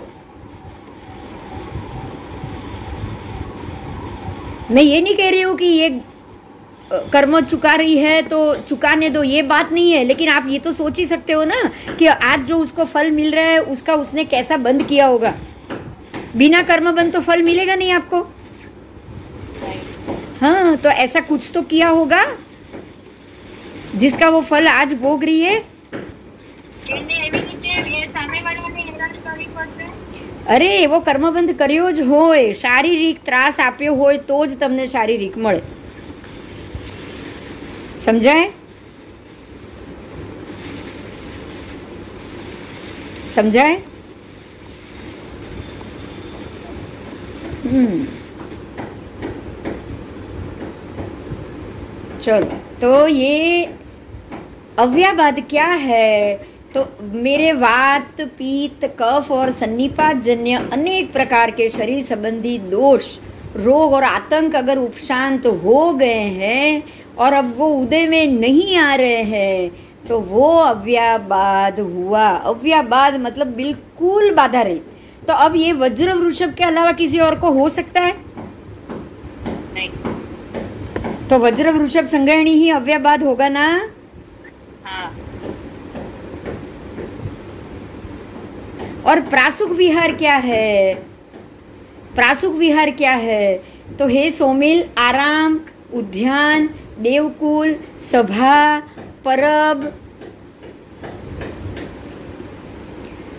मैं ये नहीं कह रही हूं कि ये कर्म चुका रही है तो चुकाने दो, ये बात नहीं है, लेकिन आप ये तो सोच ही सकते हो ना कि आज जो उसको फल मिल रहा है उसका उसने कैसा बंद किया होगा। बिना कर्म बंद तो फल मिलेगा नहीं आपको। हाँ, तो ऐसा कुछ तो किया होगा जिसका वो फल आज भोग रही है। अरे वो કર્મબંધ કર્યો જ હોય, શારીરિક ત્રાસ આપ્યો હોય તો જ તમને શારીરિક મળે, સમજાય? સમજાય? चलो, तो ये अव्याबाद क्या है? तो मेरे वात, पीत, कफ और सन्निपात जन्य अनेक प्रकार के शरीर संबंधी दोष, रोग और आतंक अगर उपशांत हो गए हैं और अब वो उदय में नहीं आ रहे हैं, तो वो अव्याबाद हुआ। अव्याबाद मतलब बिल्कुल बाधा रही। तो अब ये वज्र वृषभ के अलावा किसी और को हो सकता है? नहीं। तो वज्र वृषभ संग्रहणी ही अव्याबाद होगा ना? हाँ। और प्रासुक विहार क्या है? प्रासुक विहार क्या है? तो हे सोमिल, आराम, उद्यान, देवकुल, सभा, परब,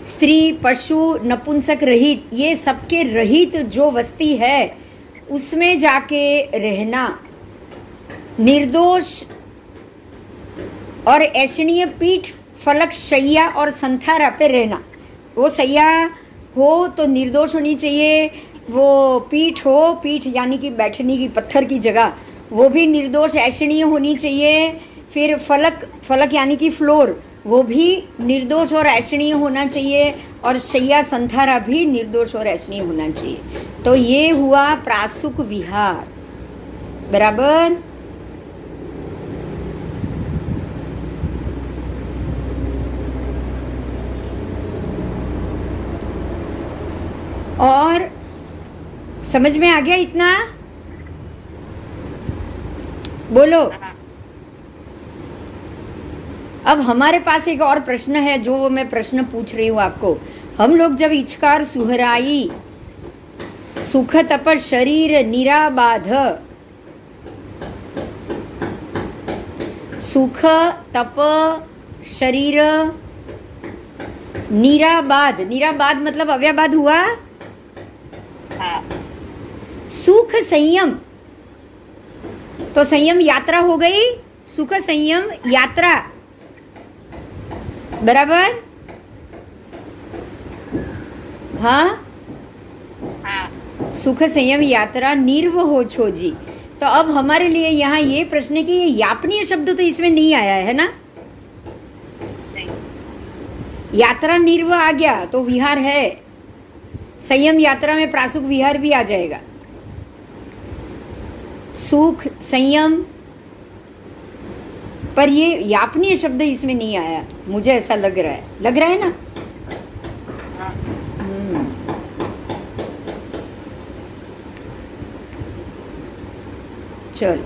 स्त्री, पशु, नपुंसक रहित, ये सबके रहित जो वस्ती है उसमें जाके रहना, निर्दोष और ऐषणीय पीठ, फलक, शैया और संथारा पे रहना। वो शैया हो तो निर्दोष होनी चाहिए, वो पीठ हो, पीठ यानी कि बैठने की पत्थर की जगह, वो भी निर्दोष ऐषणीय होनी चाहिए। फिर फलक, फलक यानी कि फ्लोर, वो भी निर्दोष और ऐषणीय होना चाहिए, और शैया संथारा भी निर्दोष और ऐषणीय होना चाहिए। तो ये हुआ प्रासुक विहार, बराबर? और समझ में आ गया इतना? बोलो। अब हमारे पास एक और प्रश्न है, जो मैं प्रश्न पूछ रही हूँ आपको। हम लोग जब इचकार सुहराई, सुख तप शरीर निराबाध, सुख तप शरीर निराबाध, निराबाध मतलब अव्याबाद हुआ। हाँ। सुख संयम, तो संयम यात्रा हो गई, सुख संयम यात्रा, बराबर? हाँ, हाँ। सुख संयम यात्रा निर्व हो छो जी। तो अब हमारे लिए यहाँ ये प्रश्न है कि ये यापनीय शब्द तो इसमें नहीं आया है ना? यात्रा निर्व आ गया तो विहार है, संयम यात्रा में प्रासुक विहार भी आ जाएगा। सुख संयम, पर ये यापनीय शब्द इसमें नहीं आया, मुझे ऐसा लग रहा है। लग रहा है ना? चलो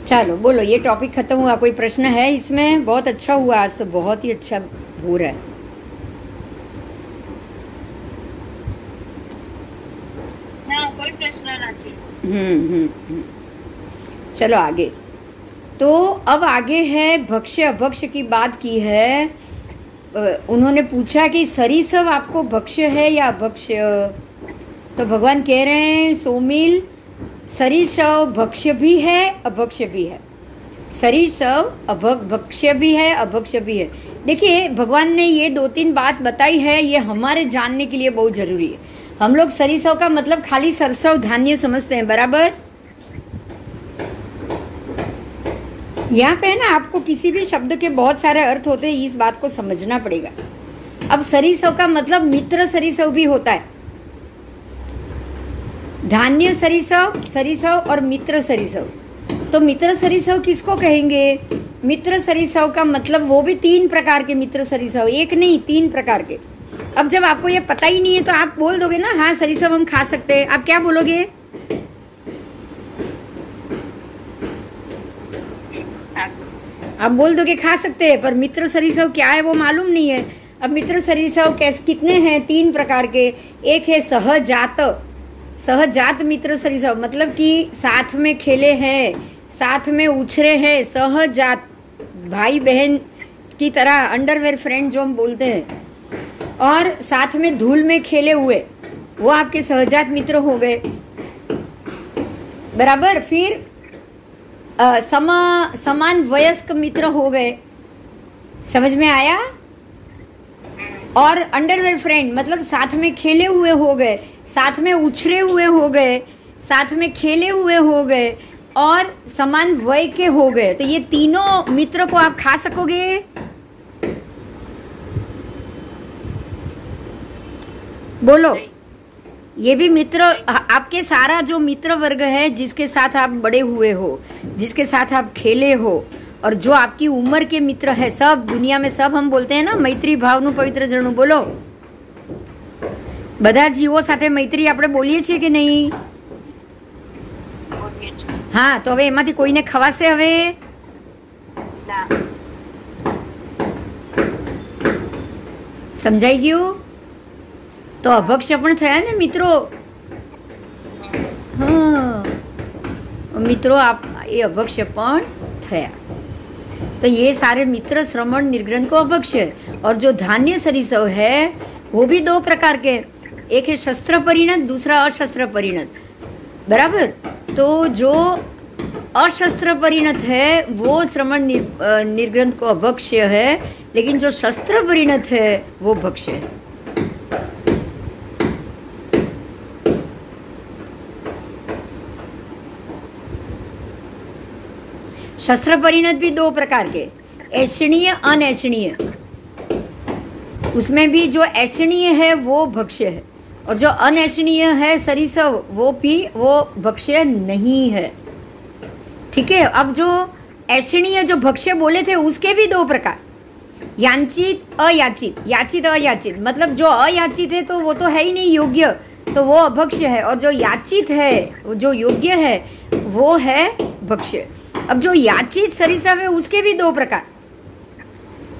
चलो बोलो, ये टॉपिक खत्म हुआ, कोई प्रश्न है इसमें? बहुत अच्छा हुआ, आज तो बहुत ही अच्छा हो रहा है। ना कोई प्रश्न नहीं। चलो आगे। तो अब आगे है भक्ष्य अभक्ष्य की बात की है। उन्होंने पूछा कि सरीसृप आपको भक्ष्य है या अभक्ष्य? तो भगवान कह रहे हैं सोमिल, सरीसृप भक्ष्य भी है अभक्ष्य भी है। सरीसृप भक्ष्य भी है अभक्ष्य भी है। देखिए भगवान ने ये 2-3 बात बताई है, ये हमारे जानने के लिए बहुत जरूरी है। हम लोग सरीसृप का मतलब खाली सरसों धान्य समझते हैं, बराबर? यहाँ पे है ना, आपको किसी भी शब्द के बहुत सारे अर्थ होते हैं, इस बात को समझना पड़ेगा। अब सरीसृप का मतलब मित्र सरीसृप भी होता है। धान्य सरीसृप और मित्र सरीसृप। तो मित्र सरीसृप किसको कहेंगे? मित्र सरीसृप का मतलब वो भी 3 प्रकार के मित्र सरीसृप, एक नहीं 3 प्रकार के। अब जब आपको ये पता ही नहीं है तो आप बोल दोगे ना हाँ सरीसृप हम खा सकते हैं, आप क्या बोलोगे? आप बोल दोगे खा सकते हैं, पर मित्र सरीसृप क्या है वो मालूम नहीं है। अब मित्र सरीसृप कितने हैं? 3 प्रकार के। एक है सहजात मित्र सरीसृप, मतलब कि साथ में खेले हैं, साथ में उछरे हैं, सहजात भाई बहन की तरह, अंडरवेयर फ्रेंड जो हम बोलते हैं, और साथ में धूल में खेले हुए, वो आपके सहजात मित्र हो गए, बराबर? फिर समान वयस्क मित्र हो गए, समझ में आया? और अंडरवेयर फ्रेंड मतलब साथ में खेले हुए हो गए, साथ में उछरे हुए हो गए, साथ में खेले हुए हो गए, और समान वय के हो गए। तो ये तीनों मित्र को आप खा सकोगे? बोलो। ये भी मित्र, आपके सारा जो मित्र वर्ग है, जिसके साथ आप बड़े हुए हो, जिसके साथ आप खेले हो, और जो आपकी उम्र के मित्र है, सब दुनिया में सब हम बोलते हैं ना मैत्री भावनु पवित्र जणु। बोलो, બધા જીવો સાથે મૈત્રી આપણે બોલીએ છીએ કે નહીં? હા, તો હવે એમાંથી કોઈને ખવાશે હવે? સમજાઈ ગયું? તો અભક્ષ્ય પણ થયા ને મિત્રો? હા મિત્રો, आप ये अभक्ष्य पण थया। तो ये सारे मित्र श्रवण निर्ग्रंथ को अभक्ष्य है। और जो धान्य सरीसृप है वो भी 2 प्रकार के, एक है शस्त्र परिणत, दूसरा अशस्त्र परिणत, बराबर? तो जो अशस्त्र परिणत है वो श्रवण निर्ग्रंथ को अभक्ष्य है, लेकिन जो शस्त्र परिणत है वो भक्ष्य है। शस्त्र परिणत भी 2 प्रकार के, ऐषणीय अनैषणीय। उसमें भी जो ऐषणीय है वो भक्ष्य है, और जो अनैषणीय है सरीसृप वो भक्ष्य नहीं है। ठीक है? अब जो ऐषणीय जो भक्ष्य बोले थे उसके भी 2 प्रकार, याचित अयाचित। याचित अयाचित मतलब जो अयाचित है तो वो तो है ही नहीं योग्य, तो वो अभक्ष्य है, और जो याचित है, जो योग्य है, वो है भक्ष्य। अब जो याचित सरीसृप है उसके भी 2 प्रकार,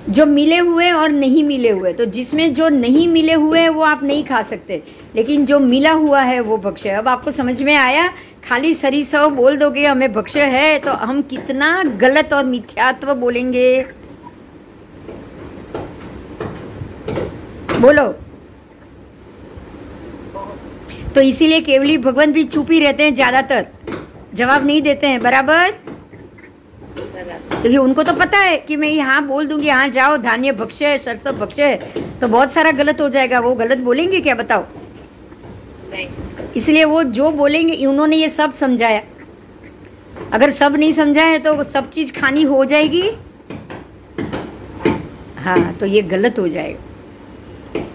जो मिले हुए और नहीं मिले हुए। तो जिसमें जो नहीं मिले हुए वो आप नहीं खा सकते, लेकिन जो मिला हुआ है वो भक्ष्य है। अब आपको समझ में आया? खाली सरीसृप बोल दोगे हमें भक्ष्य है तो हम कितना गलत और मिथ्यात्व बोलेंगे। बोलो। तो इसीलिए केवली भगवान भी चुप ही रहते हैं, ज्यादातर जवाब नहीं देते हैं, बराबर? क्योंकि उनको तो पता है कि मैं यहाँ बोल दूंगी यहाँ जाओ धान्य भक्ष्य है, सरसों भक्ष्य है, तो बहुत सारा गलत हो जाएगा। वो गलत बोलेंगे क्या, बताओ? नहीं। इसलिए वो जो बोलेंगे, उन्होंने ये सब समझाया। अगर सब नहीं समझाए तो सब चीज खानी हो जाएगी, हाँ, तो ये गलत हो जाएगा।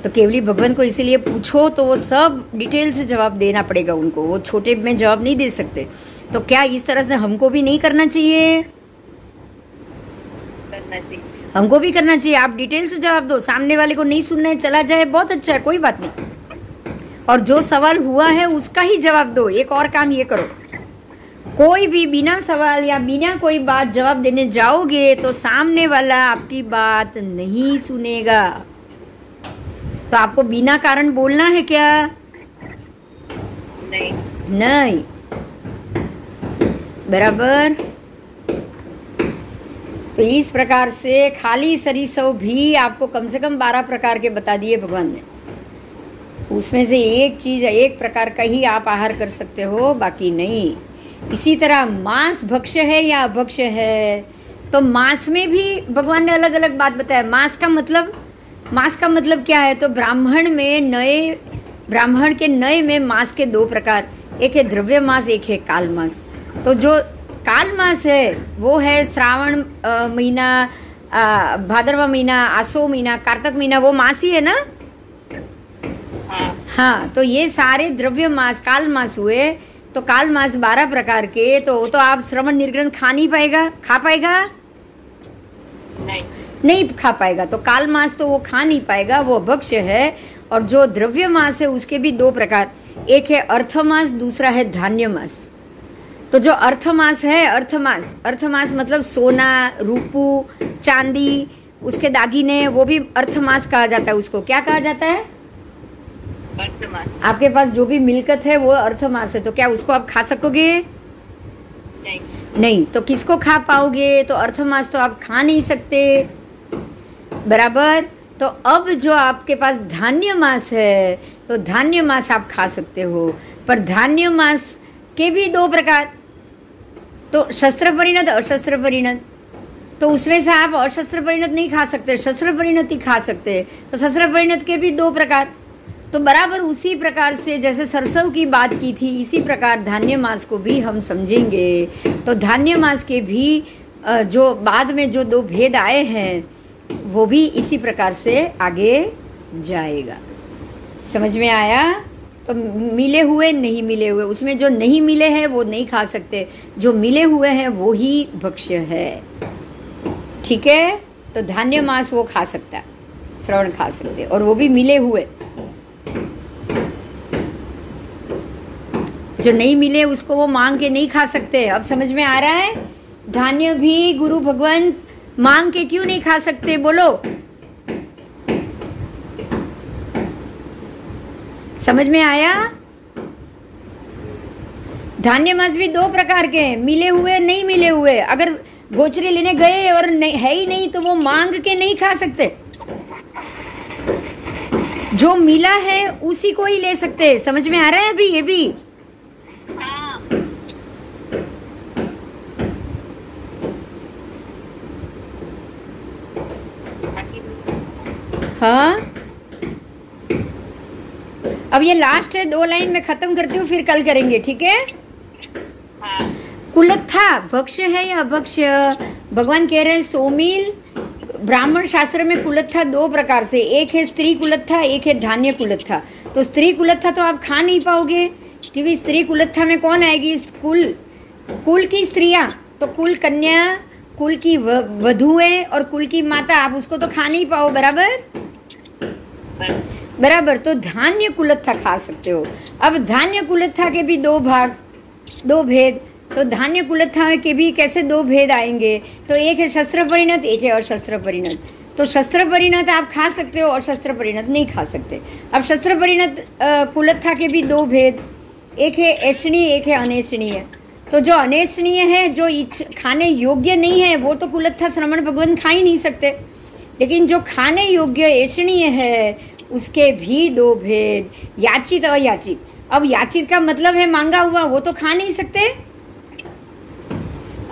तो केवली भगवान को इसीलिए पूछो तो वो सब डिटेल से जवाब देना पड़ेगा उनको, वो छोटे में जवाब नहीं दे सकते। तो क्या इस तरह से हमको भी नहीं करना चाहिए? हमको भी करना चाहिए। आप डिटेल से जवाब दो, सामने वाले को नहीं सुनना है चला जाए, बहुत अच्छा है, कोई बात नहीं। और जो सवाल हुआ है उसका ही जवाब दो। एक और काम ये करो, कोई भी बिना सवाल या बिना कोई बात जवाब देने जाओगे तो सामने वाला आपकी बात नहीं सुनेगा। तो आपको बिना कारण बोलना है क्या? नहीं। नहीं, बराबर। तो इस प्रकार से खाली सरीसव भी आपको कम से कम 12 प्रकार के बता दिए भगवान ने। उसमें से एक चीज, एक प्रकार का ही आप आहार कर सकते हो, बाकी नहीं। इसी तरह मांस भक्ष्य है या अभक्ष्य है, तो मांस में भी भगवान ने अलग अलग बात बताया। मांस का मतलब क्या है? तो ब्राह्मण के नए में मांस के 2 प्रकार, एक है द्रव्य मांस, एक है काल मांस। तो जो काल मास है वो है श्रावण महीना, भादरवा महीना, आसो महीना, कार्तिक महीना, वो मास ही है ना। हाँ, तो ये सारे द्रव्य मास काल मास हुए। तो काल मास 12 प्रकार के, तो वो तो आप श्रवण निर्ग्रहण खा पाएगा? नहीं खा पाएगा। तो काल मास तो वो खा नहीं पाएगा, वो भक्ष्य है। और जो द्रव्य मास है उसके भी 2 प्रकार, एक है अर्थ मास, दूसरा है धान्य मास। तो जो अर्थ मास है, अर्थ मास मतलब सोना, रूपू, चांदी, उसके दागिने, वो भी अर्थ मास कहा जाता है। उसको क्या कहा जाता है? अर्थ मास। आपके पास जो भी मिल्कत है वो अर्थ मास है। तो क्या उसको आप खा सकोगे? नहीं। तो किसको खा पाओगे? तो अर्थ मास तो आप खा नहीं सकते, बराबर। तो अब जो आपके पास धान्य मास है, तो धान्य मास आप खा सकते हो। पर धान्य मास के भी 2 प्रकार, तो शस्त्र परिणत, अशस्त्र परिणत। तो उसमें से आप अशस्त्र परिणत नहीं खा सकते, शस्त्र परिणत ही खा सकते। तो शस्त्र परिणत के भी 2 प्रकार। तो बराबर उसी प्रकार से जैसे सरसों की बात की थी, इसी प्रकार धान्य मास को भी हम समझेंगे। तो धान्य मास के भी जो बाद में जो 2 भेद आए हैं, वो भी इसी प्रकार से आगे जाएगा। समझ में आया? तो मिले हुए, नहीं मिले हुए, उसमें जो नहीं मिले हैं वो नहीं खा सकते, जो मिले हुए हैं वो ही भक्ष्य है। ठीक है? तो धान्य मास वो खा सकता है, श्रवण खा सकते, और वो भी मिले हुए। जो नहीं मिले उसको वो मांग के नहीं खा सकते। अब समझ में आ रहा है? धान्य भी गुरु भगवान मांग के क्यों नहीं खा सकते? बोलो, समझ में आया? धान्य मास भी 2 प्रकार के हैं, मिले हुए, नहीं मिले हुए। अगर गोचरे लेने गए और है ही नहीं तो वो मांग के नहीं खा सकते। जो मिला है उसी को ही ले सकते। समझ में आ रहा है अभी ये भी? हाँ, अब ये लास्ट है, 2 लाइन में खत्म करती हूँ, फिर कल करेंगे। ठीक है? कुलत्था भक्ष्य है या अभक्ष्य? भगवान कह रहे हैं सोमील। ब्राह्मण शास्त्र में कुलत्था 2 प्रकार से, एक है स्त्री कुलत्था, एक है धान्य कुलत्था। तो स्त्री कुलत्था तो आप खा नहीं पाओगे, क्योंकि स्त्री कुलत्था में कौन आएगी? कुल की स्त्रियां। तो कुल कन्या, कुल की वधुएं और कुल की माता, आप उसको तो खा नहीं पाओ, बराबर। तो धान्य कुलत्था खा सकते हो। अब धान्य कुलत्था के भी 2 भाग, 2 भेद। तो धान्य कुलत्था के भी कैसे 2 भेद आएंगे? तो एक है शस्त्र परिणत, एक है अशस्त्र परिणत। तो शस्त्र परिणत आप खा सकते हो, अशस्त्र परिणत नहीं खा सकते। अब शस्त्र परिणत कुलत्था के भी 2 भेद, एक है ऐष्णीय, एक है अनैष्णीय। तो जो अनैष्णीय है, जो खाने योग्य नहीं है, वो तो कुलत्था श्रवण भगवान खा ही नहीं सकते। लेकिन जो खाने योग्य ऐष्णीय है, उसके भी 2 भेद, याचित और अयाचित। अब याचित का मतलब है मांगा हुआ, वो तो खा नहीं सकते,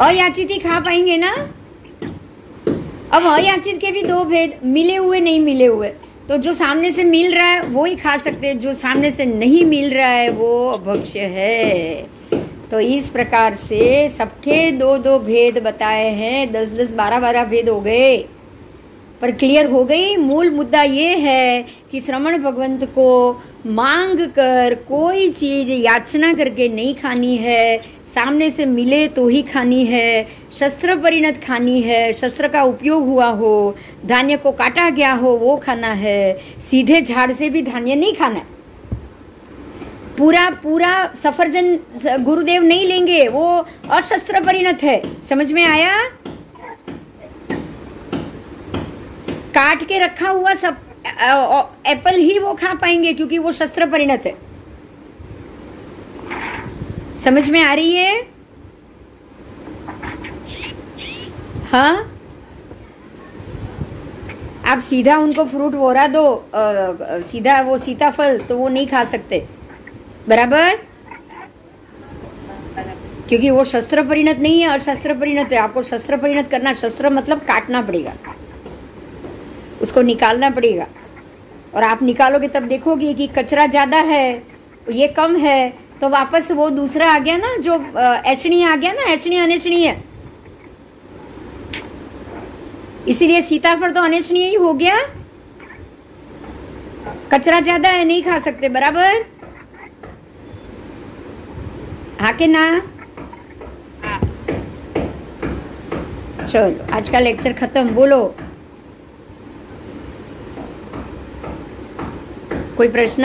अयाचित ही खा पाएंगे ना। अब अयाचित के भी 2 भेद, मिले हुए, नहीं मिले हुए। तो जो सामने से मिल रहा है वो ही खा सकते हैं, जो सामने से नहीं मिल रहा है वो अभक्ष्य है। तो इस प्रकार से सबके 2-2 भेद बताए हैं, 10-10, 12-12 भेद हो गए। पर क्लियर हो गई? मूल मुद्दा ये है कि श्रवण भगवंत को मांग कर कोई चीज़ याचना करके नहीं खानी है, सामने से मिले तो ही खानी है, शस्त्र परिणत खानी है, शस्त्र का उपयोग हुआ हो, धान्य को काटा गया हो वो खाना है, सीधे झाड़ से भी धान्य नहीं खाना है। पूरा पूरा सफरजन गुरुदेव नहीं लेंगे, वो अशस्त्र परिणत है। समझ में आया? काट के रखा हुआ सब एप्पल ही वो खा पाएंगे क्योंकि वो शस्त्र परिणत है। समझ में आ रही है? हाँ, आप सीधा उनको फ्रूट वोरा दो, सीधा वो सीताफल, तो वो नहीं खा सकते, बराबर? क्योंकि वो शस्त्र परिणत नहीं है, अशस्त्र परिणत है। आपको शस्त्र परिणत करना, शस्त्र मतलब काटना पड़ेगा, उसको निकालना पड़ेगा। और आप निकालोगे तब देखोगे कि कचरा ज़्यादा है, ये कम है, तो वापस वो दूसरा आ गया ना, जो ऐशणी आ गया ना, ऐशणी अनेशणी है। इसीलिए सीताफल तो अनेशनीय ही हो गया, कचरा ज्यादा है, नहीं खा सकते, बराबर? हाँ के ना? चलो आज का लेक्चर खत्म। बोलो, कोई प्रश्न?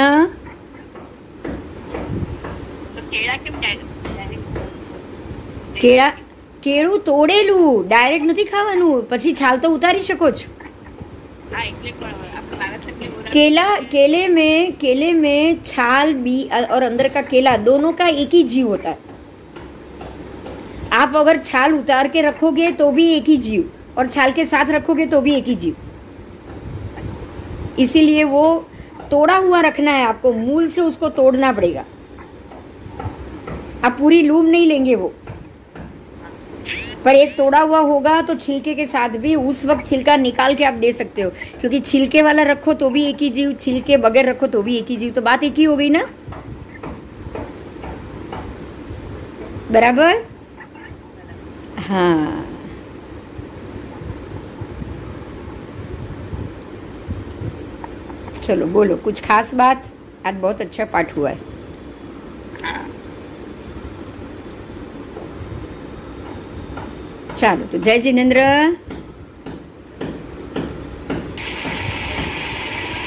કેળા કેળું તોડેલું ડાયરેક્ટ નથી ખાવાનું, પછી છાલ તો ઉતારી શકો છો। केले में छाल भी और अंदर का केला दोनों का एक ही जीव होता है। आप अगर छाल उतार के रखोगे तो भी एक ही जीव, और छाल के साथ रखोगे तो भी एक ही जीव। इसीलिए वो तोड़ा हुआ रखना है आपको, मूल से उसको तोड़ना पड़ेगा। आप पूरी लूम नहीं लेंगे वो, पर एक तोड़ा हुआ होगा तो छिलके के साथ भी उस वक्त छिलका निकाल के आप दे सकते हो, क्योंकि छिलके वाला रखो तो भी एक ही जीव, छिलके बगैर रखो तो भी एक ही जीव। तो बात एक ही हो गई ना, बराबर? हाँ, चलो बोलो कुछ खास बात। आज बहुत अच्छा पाठ हुआ है। चलो तो जय जिनेन्द्र।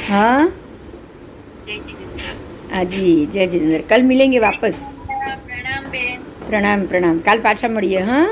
हाँ जी, जय जिनेन्द्र। कल मिलेंगे वापस। प्रणाम बेन। प्रणाम प्रणाम, काल पाछा મળીએ। हाँ।